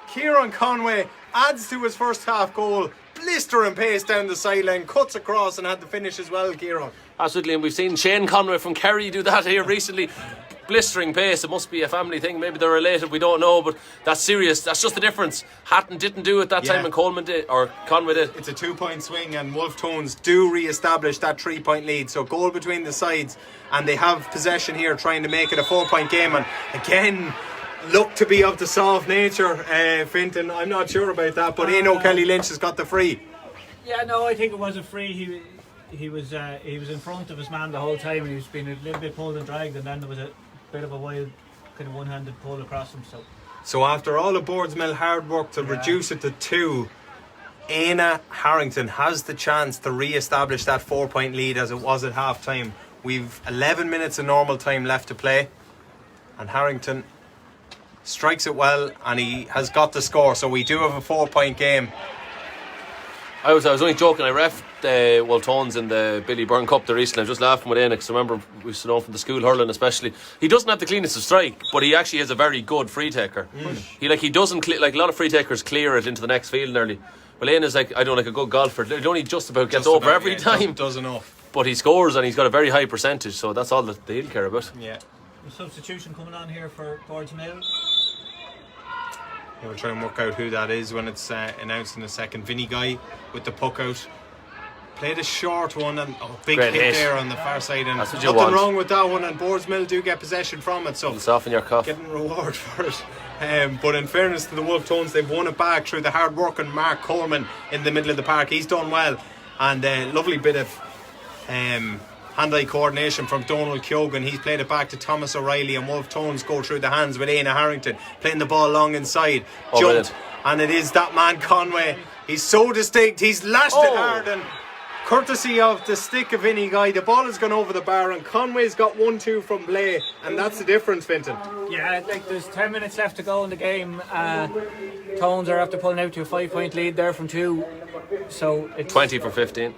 S2: Kieran Conway adds to his first half goal. Blistering pace down the sideline, cuts across and had the finish as well, Kieran.
S1: Absolutely, and we've seen Shane Conway from Kerry do that here recently. Blistering pace. It must be a family thing. Maybe they're related, we don't know, but that's serious. That's just the difference. Hatton didn't do it that time, and Coleman did, or Conway did.
S2: It's a 2-point swing, and Wolfe Tones do re-establish that 3-point lead. So goal between the sides, and they have possession here, trying to make it a 4-point game. And again, look to be of the soft nature, Fintan. I'm not sure about that, but Eno Kelly Lynch has got the free.
S3: Yeah, no, I think it was a free. He was in front of his man the whole time, and he was being a little bit pulled and dragged, and then there was a bit of a wild kind of one-handed pull across him.
S2: So after all of Boardsmill hard work to reduce it to 2, Aina Harrington has the chance to re-establish that 4-point lead as it was at half-time. We've 11 minutes of normal time left to play, and Harrington strikes it well, and he has got the score, so we do have a 4-point game.
S1: I was only joking. I reffed Wolfe Tones in the Billy Byrne Cup there recently. I was just laughing with Aina because I remember we used to know from the school hurling especially. He doesn't have the cleanest of strike, but he actually is a very good free taker. He doesn't a lot of free takers clear it into the next field nearly. Well, Aina's like a good golfer. He only just about gets over every time.
S2: Does enough.
S1: But he scores, and he's got a very high percentage, so that's all that he'll care about.
S2: Yeah.
S3: A substitution coming on here for Boardsmill.
S2: We'll try and work out who that is when it's announced in a second. Vinny Guy with the puck out. Played a short one and big
S1: Great
S2: hit
S1: hit.
S2: there on the far side, and
S1: That's what you
S2: nothing
S1: want.
S2: wrong with that one. And Boardsmill do get possession from it, so
S1: Soften your cuff.
S2: getting reward for it. But in fairness to the Wolfe Tones, they've won it back through the hard working Mark Coleman in the middle of the park. He's done well, and a lovely bit of hand-eye coordination from Donald Kyogan. He's played it back to Thomas O'Reilly, and Wolfe Tones go through the hands with Éanna Harrington playing the ball long inside. Jumped,
S1: brilliant.
S2: and it is that man Conway. He's so distinct. He's lashed it hard, and courtesy of the stick of Vinny Guy, the ball has gone over the bar, and Conway's got 1-2 from Blay, and that's the difference, Fintan.
S3: Yeah, like there's 10 minutes left to go in the game. Tones are after pulling out to a 5-point lead there from 2. So it's
S1: 20 for 15.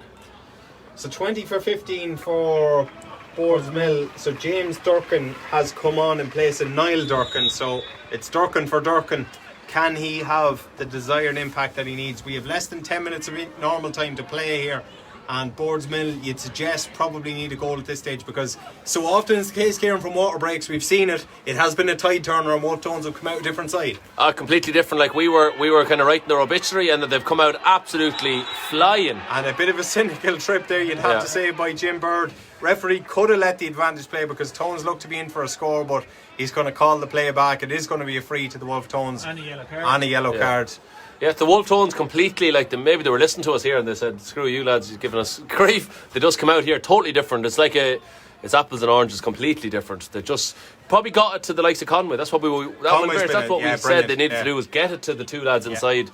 S2: So 20 for 15 for Boardsmill. So James Durkin has come on in place of Niall Durkin. So it's Durkin for Durkin. Can he have the desired impact that he needs? We have less than 10 minutes of normal time to play here. And Boardsmill, you'd suggest, probably need a goal at this stage, because so often is the case, Kieran, from water breaks, we've seen it. It has been a tide turner, and Wolfe Tones have come out a different side.
S1: Completely different. Like we were kind of writing their obituary, and that they've come out absolutely flying.
S2: And a bit of a cynical trip there, you'd have to say, by Jim Bird. Referee could have let the advantage play, because Tones looked to be in for a score, but he's going to call the play back. It is going to be a free to the Wolfe Tones.
S3: And a yellow card.
S2: And a yellow card.
S1: Yeah, the Wolfe Tones completely, like maybe they were listening to us here and they said, screw you lads, you're giving us grief. They just come out here totally different. It's like it's apples and oranges, completely different. They just probably got it to the likes of Conway. That's what we said they needed to do, was get it to the two lads inside,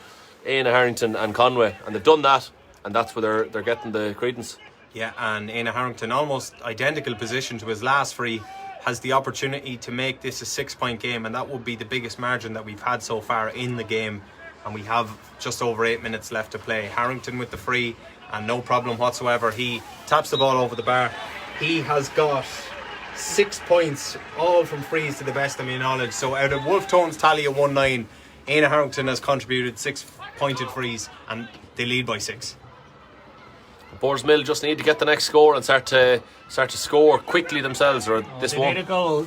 S1: Éanna Harrington and Conway, and they've done that, and that's where they're getting the credence.
S2: Yeah, and Éanna Harrington, almost identical position to his last free, has the opportunity to make this a 6-point game, and that would be the biggest margin that we've had so far in the game. And we have just over 8 minutes left to play. Harrington with the free, and no problem whatsoever. He taps the ball over the bar. He has got 6 points, all from frees to the best of my knowledge. So out of Wolfe Tones' tally of 1-9, Éanna Harrington has contributed 6 pointed frees, and they lead by 6.
S1: Boardsmill just need to get the next score and start to score quickly themselves, or this won't.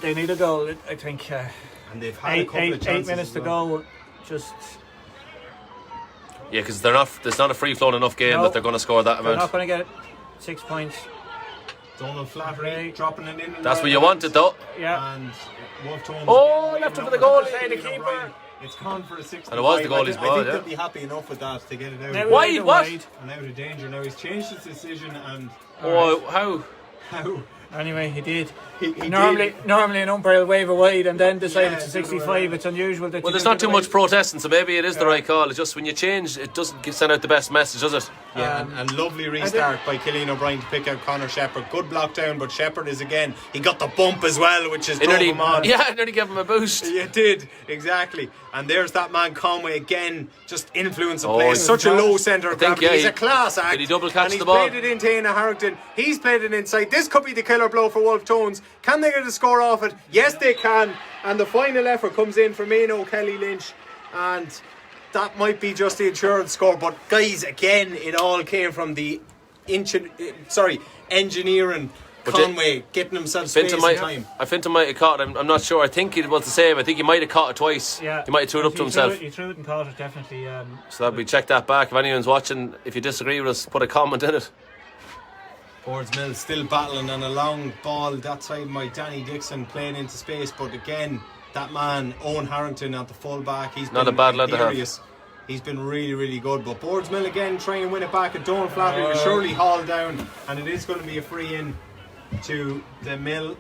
S3: They need a goal, I think.
S2: And they've had a couple of chances.
S3: 8 minutes to go. Just...
S1: Yeah, because there's not a free-flowing enough game that they're going to score that amount.
S3: They're not going to get 6 points.
S2: Donald Flattery dropping it in.
S1: That's what you wanted, though.
S3: Yeah.
S2: And Wolfe Tones.
S1: Left it for the goalie.
S3: The keeper.
S2: It's gone for a 65.
S1: And it was the goalie's ball,
S2: I think they'll be happy enough with that to get it out.
S3: Now
S1: Wide, what?
S2: And out of danger. Now he's changed his decision, and
S1: How?
S3: Anyway, he did.
S2: He
S3: Normally an umpire will wave a wide and then decide it's a 65. It's unusual that.
S1: Well, there's not too much protesting, so maybe it is the right call. It's just when you change, it doesn't send out the best message, does it?
S2: Yeah, and lovely restart by Killian O'Brien to pick out Conor Shepherd. Good block down, but Shepherd is again. He got the bump as well, which is drove him on.
S1: Yeah, it nearly gave him a boost.
S2: Yeah, it did, exactly. And there's that man Conway again, just influencing play. Such a low centre of gravity. He's a class act.
S1: Did he double catch
S2: and
S1: the ball?
S2: He's played it into Éanna Harrington. He's played it inside. This could be the killer blow for Wolfe Tones. Can they get a score off it? Yes, they can. And the final effort comes in from Éanna Kelly Lynch, and that might be just the insurance score. But guys, again, it all came from the engineering. Conway getting himself space and time.
S1: I think he might have caught it. I'm not sure. I think it was the same. I think he might have caught it twice.
S3: Yeah.
S1: He might have threw it up to himself.
S3: He threw it and caught it, definitely.
S1: So that'll be check that back. If anyone's watching, if you disagree with us, put a comment in it.
S2: Boardsmill still battling on a long ball that side by Danny Dixon playing into space, but again that man Owen Harrington at the full back, he's
S1: not
S2: been
S1: a bad lad to have.
S2: He's been really, really good. But Boardsmill again trying to win it back, and Donald Flattery was surely hauled down, and it is going to be a free in to the Mill.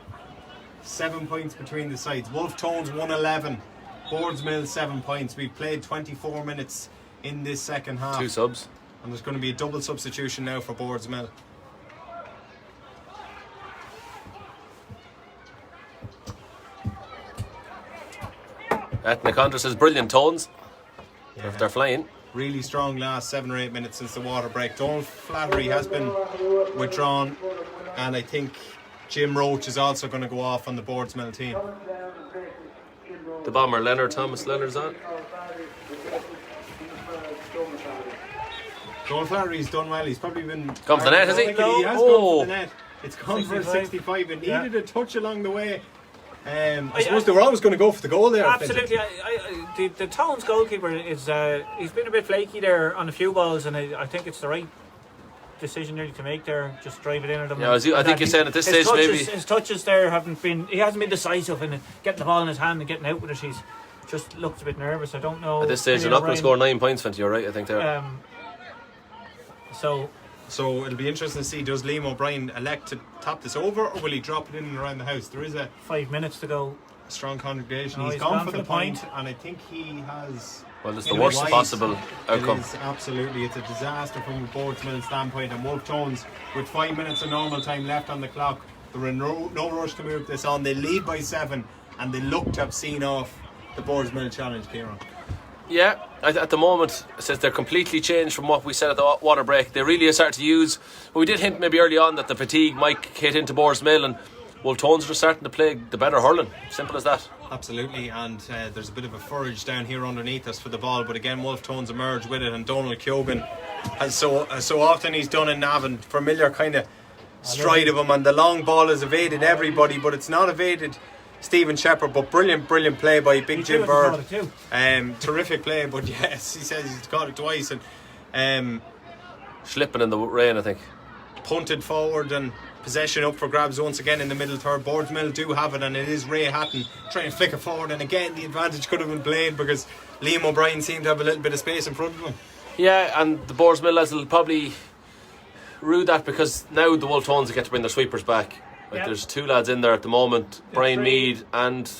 S2: 7 points between the sides. Wolfe Tones 111, Boardsmill 7 points. We've played 24 minutes in this second half.
S1: 2 subs.
S2: And there's going to be a double substitution now for Boardsmill.
S1: Etna Contra says brilliant Tones. Yeah. If they're flying.
S2: Really strong last 7 or 8 minutes since the water break. Donald Flattery has been withdrawn, and I think Jim Roach is also going to go off on the Boardsmill team.
S1: The bomber Thomas Leonard's on.
S2: Donald Flattery's done well. He's probably been
S1: gone for the net, has he?
S2: He has gone for the net. It's gone for a 65. It needed a touch along the way. I suppose they were always going to go for the goal there.
S3: Absolutely. The Tones goalkeeper is he's been a bit flaky there on a few balls, and I think it's the right decision nearly to make there. Just drive it in at him.
S1: Yeah, I think you're saying at this stage maybe
S3: his touches there haven't been. He hasn't been decisive in getting the ball in his hand and getting out with it. He's just looked a bit nervous. I don't know.
S1: At this stage, they're not going to score 9 points. You're right. I think they're.
S2: So it'll be interesting to see, does Liam O'Brien elect to top this over, or will he drop it in and around the house? There is a
S3: 5 minutes to go.
S2: Strong congregation.
S3: No,
S2: he's gone for the point, and I think he has.
S1: Well, it's the worst possible outcome.
S2: It is, absolutely. It's a disaster from a Boardsmill standpoint. And Wolfe Tones, with 5 minutes of normal time left on the clock, there were no rush to move this on. They lead by 7, and they look to have seen off the Boardsmill challenge, Kieran.
S1: Yeah, at the moment, since they're completely changed from what we said at the water break, they really are starting to use. Well, we did hint maybe early on that the fatigue might hit into Boardsmill, and Wolfe Tones are starting to play the better hurling. Simple as that.
S2: Absolutely, and there's a bit of a forage down here underneath us for the ball, but again, Wolfe Tones emerge with it, and Donald Keoghan has so often he's done in Navan, familiar kind of stride of him, and the long ball has evaded everybody, but it's not evaded Stephen Shepherd. But brilliant play by Big Jim Bird. Terrific play, but yes, he says he's got it twice, and
S1: slipping in the rain, I think.
S2: Punted forward, and possession up for grabs once again in the middle third. Boardsmill do have it, and it is Ray Hatton trying to flick it forward, and again the advantage could have been played because Liam O'Brien seemed to have a little bit of space in front of him.
S1: Yeah, and the Boardsmill lads will probably rue that, because now the Wolfe Tones get to bring their sweepers back. There's 2 lads in there at the moment, Brian Mead and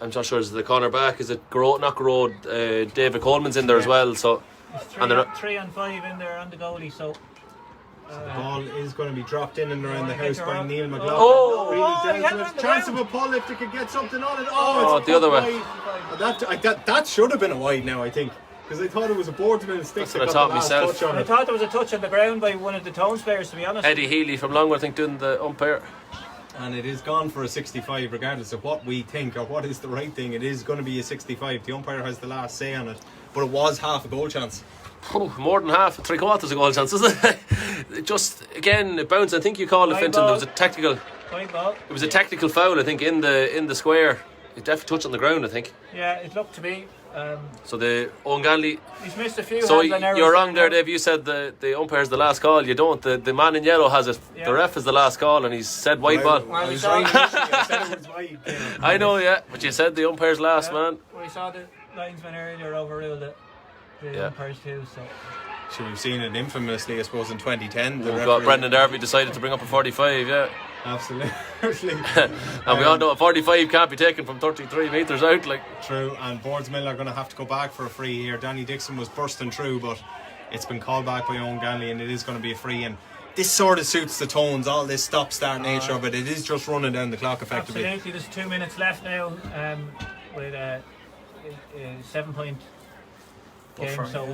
S1: I'm not sure, is it the corner back? Is it David Coleman's in there as well. So
S3: there's 3 and 5 in there on the goalie. So
S2: the ball is going to be dropped in and around the house by Neil McLaughlin.
S1: Oh,
S2: chance of a pull if they could get something on it.
S1: It's the other way.
S2: That should have been a wide now, I think, because I thought it was a Boardsmill stick.
S1: That's what I thought myself.
S3: I thought there was a touch on the ground by one of the Tones players, to be honest.
S1: Eddie Healy from Longwood, I think, doing the umpire.
S2: And it is gone for a 65, regardless of what we think or what is the right thing. It is going to be a 65. The umpire has the last say on it, but it was half a goal chance.
S1: More than half, 3/4 a goal chance, isn't it? Just again, it bounced. I think you called it, Finton. There was a technical. It was a technical foul, I think, in the square. It definitely touched on the ground, I think.
S3: Yeah, it looked to be.
S1: So the Owen Ganley.
S3: He's missed a few.
S1: So you're wrong there, Dave. You said the umpire's the last call. You don't. The man in yellow has it. Yeah. The ref is the last call, and he's said wide ball.
S2: I said it was wide.
S1: I know, yeah, but you said the umpire's last, man.
S3: We saw the linesman earlier overruled it. The umpires too.
S2: So we've seen it infamously, I suppose, in 2010.
S1: Brendan Darby decided to bring up a 45. Yeah.
S2: Absolutely.
S1: And we all know a 45 can't be taken from 33 metres out.
S2: True, and Boardsmill are going to have to go back for a free here. Danny Dixon was bursting through, but it's been called back by Owen Ganley, and it is going to be a free. And this sort of suits the Tones, all this stop-start nature of it. It is just running down the clock effectively.
S3: Absolutely, there's 2 minutes left now with a 7-point game, so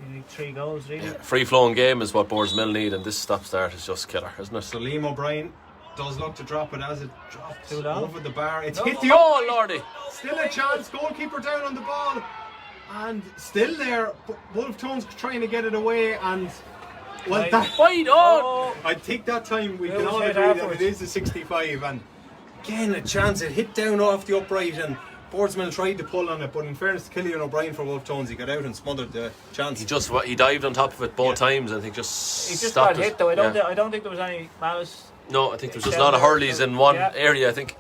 S3: you need 3 goals, really.
S1: Yeah, free-flowing game is what Boardsmill need, and this stop-start is just killer, isn't it?
S2: So Liam O'Brien does look to drop it as it drops over the bar. It's hit the
S1: oh, Lordy!
S2: Still a chance, goalkeeper down on the ball, and still there. Wolfe Tones trying to get it away, and
S1: wide on!
S2: I think that time we can all agree that it is a 65, and again a chance. It hit down off the upright, and Boardsmill tried to pull on it, but in fairness to Killian O'Brien for Wolfe Tones, he got out and smothered the chance.
S1: He dived on top of it both times, and he just
S3: got hit though. I don't think there was any malice.
S1: No, I think there was just a lot of hurleys in one area, I think.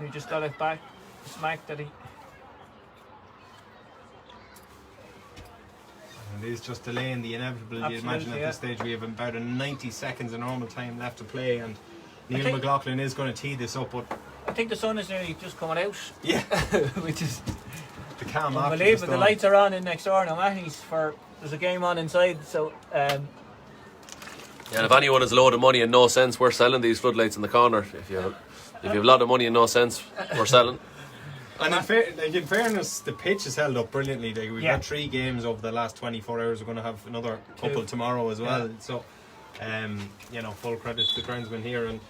S3: He just got it back, smacked at it.
S2: And it is just delaying the inevitable. You imagine at this stage we have about 90 seconds of normal time left to play, and Neil McLaughlin is going to tee this up, but
S3: I think the sun is nearly just coming out.
S2: Yeah.
S3: Which is
S2: the calm
S3: after the storm. The lights are on in next door now. There's a game on inside, so
S1: and if anyone has a load of money and no sense, we're selling these floodlights in the corner. If you have a lot of money and no sense, we're selling.
S2: And in fairness, the pitch is held up brilliantly. We've got 3 games over the last 24 hours. We're going to have another couple tomorrow as well. So, full credit to the groundsman here. And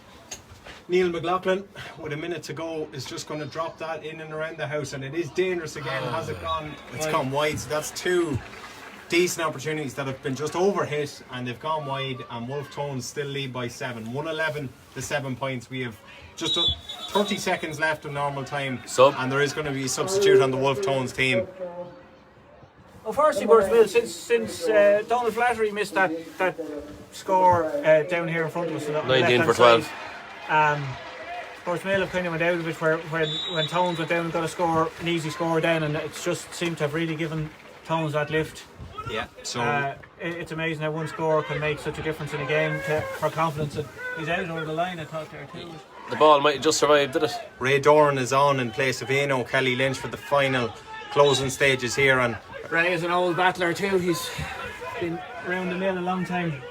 S2: Neil McLaughlin, with a minute to go, is just going to drop that in and around the house, and it is dangerous again. Has it gone? It's gone wide. So that's 2 decent opportunities that have been just overhit, and they've gone wide. And Wolfe Tones still lead by 7, 111 to 7 points. We have just 30 seconds left of normal time, and there is going to be a substitute on the Wolfe Tones team.
S3: Well, firstly, Boardsmill, since Donald Flattery missed that score down here in front of us,
S1: 19 for 12.
S3: Boardsmill have kind of went out of it when Tones went down and got an easy score down, and it's just seemed to have really given Tones that lift.
S2: Yeah, so
S3: it's amazing how one score can make such a difference in a game for confidence. And he's out over the line, I thought there too.
S1: The ball might have just survived, did it?
S2: Ray Doran is on in place of Aino Kelly Lynch for the final closing stages here, and
S3: Ray is an old battler too. He's been around the mill a long time.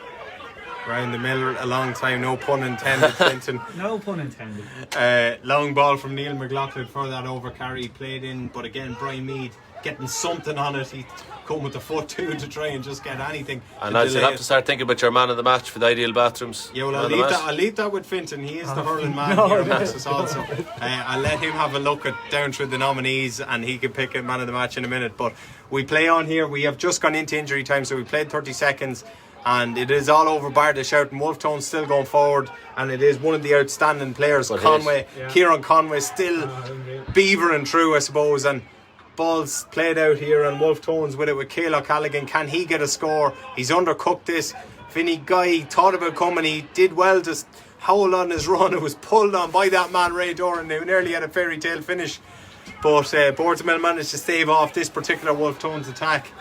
S2: Round the mill a long time, no pun intended, Clinton.
S3: No pun intended.
S2: Long ball from Neil McLaughlin for that over carry played in, but again Brian Meath getting something on it. He come with the foot too to try and just get anything.
S1: And I'll have to start thinking about your man of the match for the Ideal Bathrooms.
S2: Yeah, well, I'll leave that with Finton. He is the hurling man here amongst us also. I'll let him have a look at down through the nominees, and he can pick a man of the match in a minute. But we play on here. We have just gone into injury time, so we played 30 seconds. And it is all over bar to shout, and Wolfe Tone's still going forward, and it is one of the outstanding players, Kieran Conway, still beavering through, I suppose, and balls played out here, and Wolfe Tone's with it with Caola Callaghan. Can he get a score? He's undercooked this. Vinny Guy thought about coming, he did well to howl on his run. It was pulled on by that man Ray Doran, who nearly had a fairy tale finish, but Boardsmill managed to stave off this particular Wolfe Tone's attack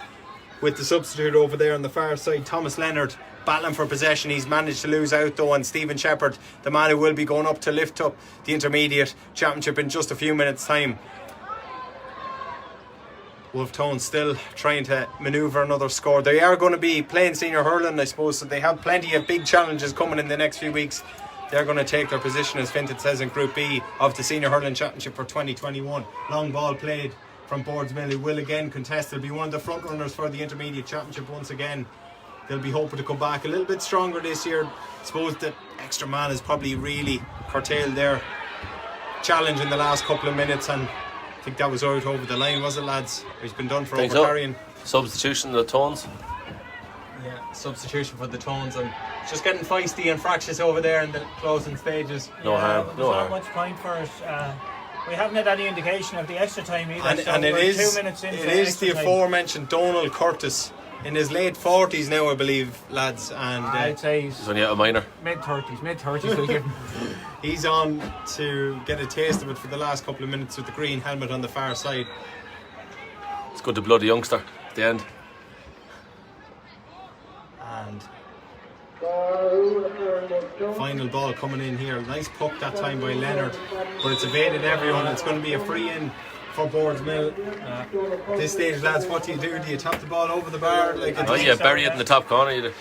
S2: with the substitute over there on the far side, Thomas Leonard, battling for possession. He's managed to lose out though, and Stephen Shepherd, the man who will be going up to lift up the intermediate championship in just a few minutes time. Wolfe Tone still trying to manoeuvre another score. They are going to be playing senior hurling, I suppose, so they have plenty of big challenges coming in the next few weeks. They're going to take their position, as Finton says, in Group B of the Senior Hurling Championship for 2021. Long ball played from Boardsmill, who will again contest. They'll be one of the front runners for the Intermediate Championship once again. They'll be hoping to come back a little bit stronger this year. I suppose the extra man has probably really curtailed their challenge in the last couple of minutes, and I think that was out over the line, was it, lads? It's been done for overcarrying.
S1: Substitution, the Tones.
S2: Yeah, substitution for the Tones, and just getting feisty and fractious over there in the closing stages.
S1: No harm.
S3: Not much point for us. We haven't had any indication of the extra time either.
S2: And it is
S3: 2 minutes into
S2: it is the
S3: extra time.
S2: aforementioned Donald Curtis, in his late 40s now, I believe, lads. And
S3: I'd say
S1: he's only a minor.
S3: Mid-30s will give him.
S2: He's on to get a taste of it for the last couple of minutes with the green helmet on the far side.
S1: It's good to blood a youngster at the end.
S2: And final ball coming in here. Nice puck that time by Leonard, but it's evaded everyone. It's going to be a free in for Boardsmill. At this stage, lads, what do? Do you tap the ball over the bar?
S1: Bury it in the top corner. You do.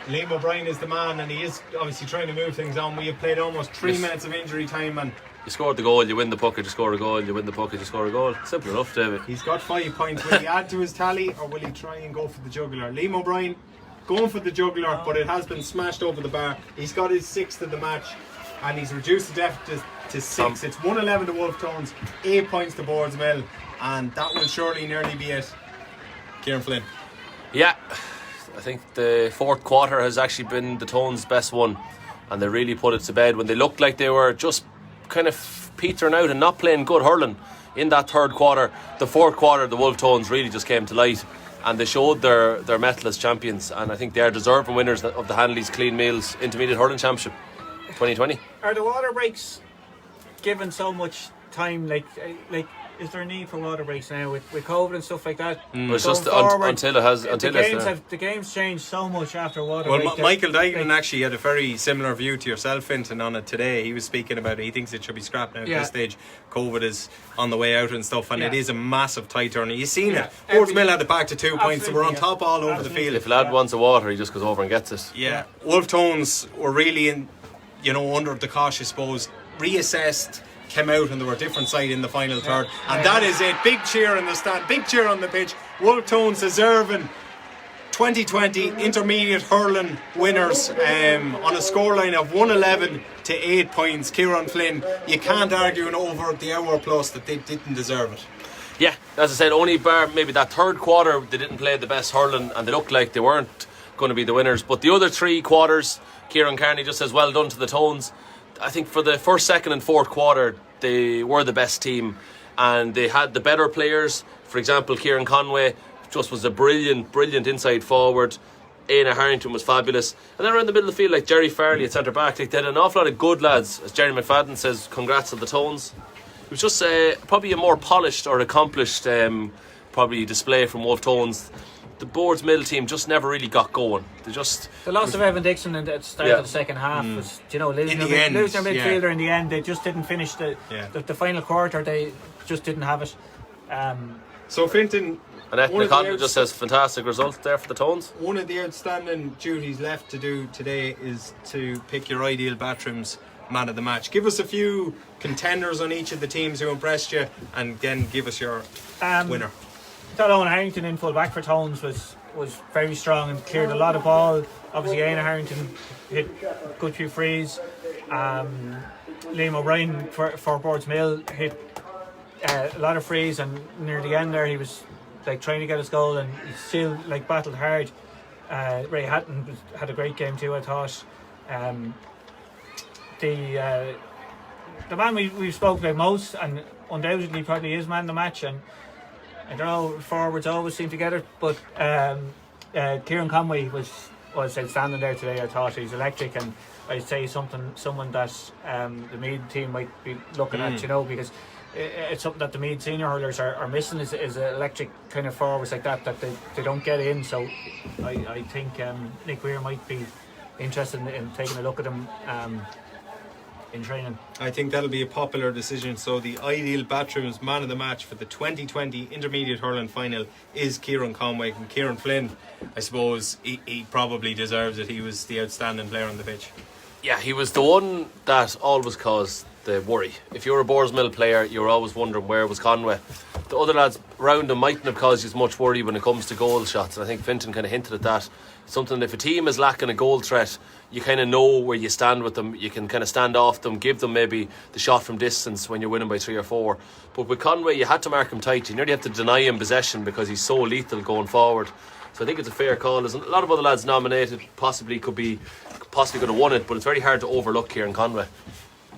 S2: Liam O'Brien is the man, and he is obviously trying to move things on. We have played almost 3 minutes of injury time, and
S1: you scored the goal, you win the puck, you score a goal, you win the puck, you score a goal. Simple enough, David.
S2: He's got 5 points. Will he add to his tally, or will he try and go for the jugular? Liam O'Brien going for the jugular, but it has been smashed over the bar. He's got his 6th of the match, and he's reduced the deficit to 6. It's 111 to Wolfe Tones, 8 points to Boardsmill, and that will surely nearly be it. Kieran Flynn.
S1: Yeah, I think the fourth quarter has actually been the Tones' best one, and they really put it to bed when they looked like they were just kind of petering out and not playing good hurling in that third quarter. The fourth quarter, the Wolfe Tones really just came to light, and they showed their mettle as champions, and I think they are deserving winners of the Hanley's Clean Meals Intermediate Hurling Championship 2020.
S3: Are the water breaks given so much time? Like is there a need for water breaks now with COVID and stuff like that?
S1: It's just until it has.
S3: The game's changed so much after water breaks.
S2: Well, Michael Dignan actually had a very similar view to yourself, Finton, on it today. He was speaking about it. He thinks it should be scrapped now at this stage. COVID is on the way out and stuff, and it is a massive tight turn. You've seen it. Boardsmill had it back to 2 points. They were on top all over the field.
S1: If a lad wants a water, he just goes over and gets it.
S2: Yeah. Wolfe Tones were really under the cosh, I suppose. Reassessed, came out, and they were a different side in the final third, and that is it. Big cheer in the stand, big cheer on the pitch. Wolfe Tones deserving 2020 intermediate hurling winners on a scoreline of 111 to 8 points. Kieran Flynn, you can't argue over the hour plus that they didn't deserve it.
S1: Yeah, as I said, only bar maybe that third quarter they didn't play the best hurling, and they looked like they weren't going to be the winners, but the other 3 quarters, Kieran Carney just says well done to the Tones. I think for the first, second and fourth quarter they were the best team. and they had the better players. For example, Kieran Conway just was a brilliant inside forward. Éanna Harrington was fabulous. And then around the middle of the field, like Jerry Farley at centre back, like they had an awful lot of good lads. As Jerry McFadden says, congrats on the tones. It was just probably a more polished or accomplished probably display from Wolfe Tones. The Boardsmill team just never really got going.
S3: The loss of Evan Dixon at the start of the second half was, losing their midfielder in the end. They just didn't finish the final quarter. They just didn't have it.
S2: So Fintan,
S1: Annette McConnell just says fantastic result there for the Tones.
S2: One of the outstanding duties left to do today is to pick your ideal Bathrooms man of the match. Give us a few contenders on each of the teams who impressed you, and then give us your winner.
S3: Owen Harrington in full back for Tones was very strong and cleared a lot of ball. Obviously Éanna Harrington hit a good few frees. Liam O'Brien for Boardsmill hit a lot of frees, and near the end there he was like trying to get his goal, and he still like battled hard. Ray Hatton had a great game too, I thought. The man we've spoken about most, and undoubtedly probably is man of the match, and I don't know, forwards always seem to get it, but Kieran Conway was outstanding there today. I thought he's electric, and I'd say someone that the Meath team might be looking at, because it's something that the Meath senior hurlers are missing is electric kind of forwards like that they don't get in. So I think Nick Weir might be interested in taking a look at him in training.
S2: I think that'll be a popular decision. So the ideal Bathrooms man of the match for the 2020 Intermediate Hurling Final is Kieran Conway. And Kieran Flynn, I suppose he probably deserves it. He was the outstanding player on the pitch.
S1: Yeah, he was the one that always caused the worry. If you're a Boardsmill player, you're always wondering where was Conway. The other lads around him mightn't have caused you as much worry when it comes to goal shots, and I think Fintan kind of hinted at that. Something, if a team is lacking a goal threat, you kind of know where you stand with them. You can kind of stand off them, give them maybe the shot from distance when you're winning by 3 or 4. But with Conway, you had to mark him tight. You nearly have to deny him possession because he's so lethal going forward. So I think it's a fair call. There's a lot of other lads nominated, possibly could have won it, but it's very hard to overlook Kieran Conway.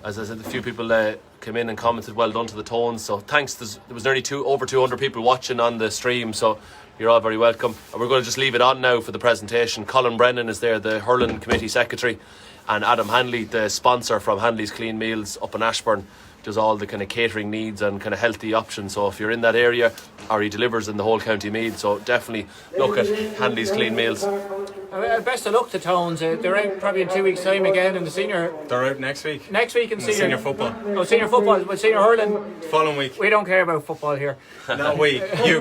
S1: As I said, a few people came in and commented, well done to the Tones. So thanks. There was nearly over 200 people watching on the stream, so you're all very welcome. And we're going to just leave it on now for the presentation. Colin Brennan is there, the Hurling Committee Secretary, and Adam Hanley, the sponsor from Hanley's Clean Meals up in Ashbourne, does all the kind of catering needs and kind of healthy options. So if you're in that area, or he delivers in the whole County Meath, so definitely look at Hanley's Clean Meals.
S3: Best of luck to Tones. They're out probably in 2 weeks' time again in the senior.
S2: They're out next week.
S3: Next week in
S2: senior football.
S3: Oh, senior football, but senior hurling.
S2: Following week.
S3: We don't care about football here.
S2: No, you.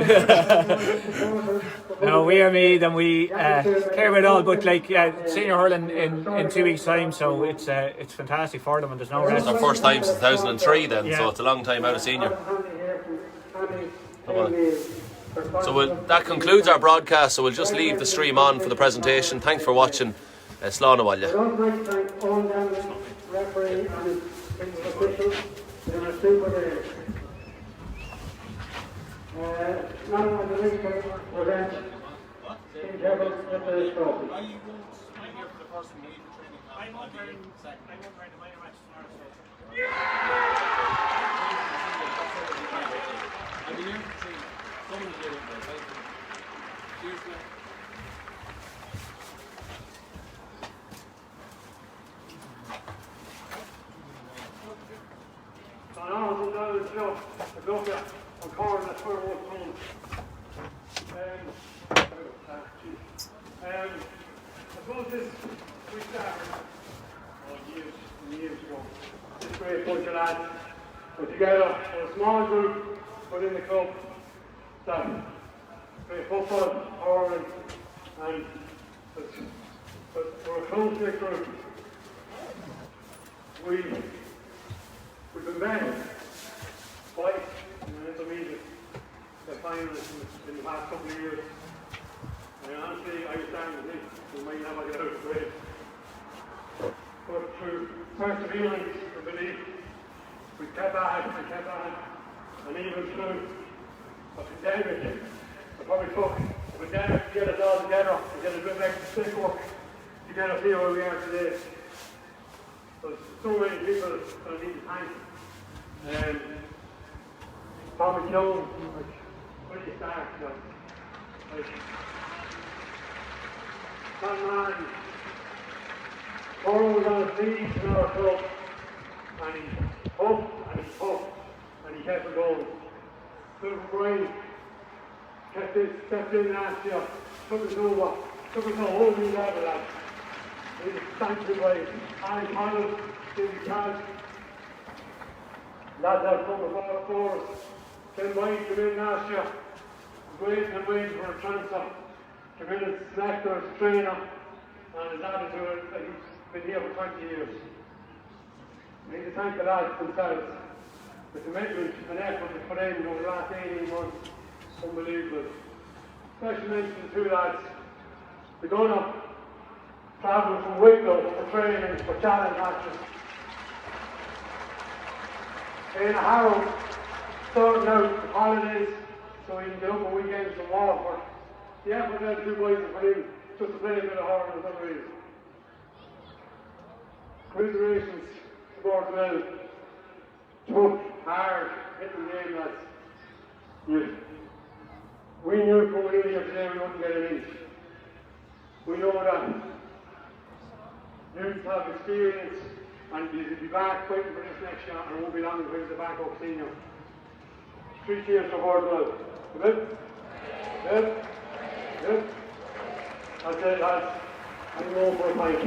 S3: No, we are Meath, and we care about it all. But senior hurling in 2 weeks' time, so it's fantastic for them, and there's no rest.
S1: It's their first time since 2003 then, so it's a long time out of senior. Come on. So that concludes our broadcast, so we'll just leave the stream on for the presentation. Thanks for watching. Slán Abhaile.
S4: I suppose we started years ago. This great bunch of lads put together in a small group within the club that play football, hurling, and we're a close-knit group. We've been banned twice in the intermediate finalists in the past couple of years. And honestly, I was down with this. We might never get out of the way. But through perseverance and belief, we kept at it, and even through a pandemic, I probably took a pandemic to get us all together, to get a bit of extra stick work, to get us here where we are today. There's so many people that I need to thank. Tommy Jones, like, where do you start? Like, that man, Toro was on his knees in our club, and he puffed and he puffed, and he kept it going. Silver Brian stepped in last year, took us over, took us to a whole new level, lads. He was thankful by Annie Connell, Stevie Cash. Lads have come before us. Ken White came in last year, waiting and waiting for a transfer. Came in as selector, as trainer, and his attitude that he's been here for 20 years. I need to thank the lads themselves. The commitment and effort they put in over the last 18 months, unbelievable. Special mention to two lads. They're going to travel from Wicklow for training for challenge matches. In a Harrow, starting out the holidays so he can get up on weekends from Waterford. The effort them two boys have put in just to play a bit of hurling is unreal. Commiserations to Boardsmill. Tough, hard, hitting game, lads. We knew coming in here today we wouldn't get an inch. We know that youths have experience and they'll be back fighting for this next year and it won't be long until they're back up senior. 3 cheers for Boardsmill. Good? Good? Good? That's it, lads. I'm going for a fight.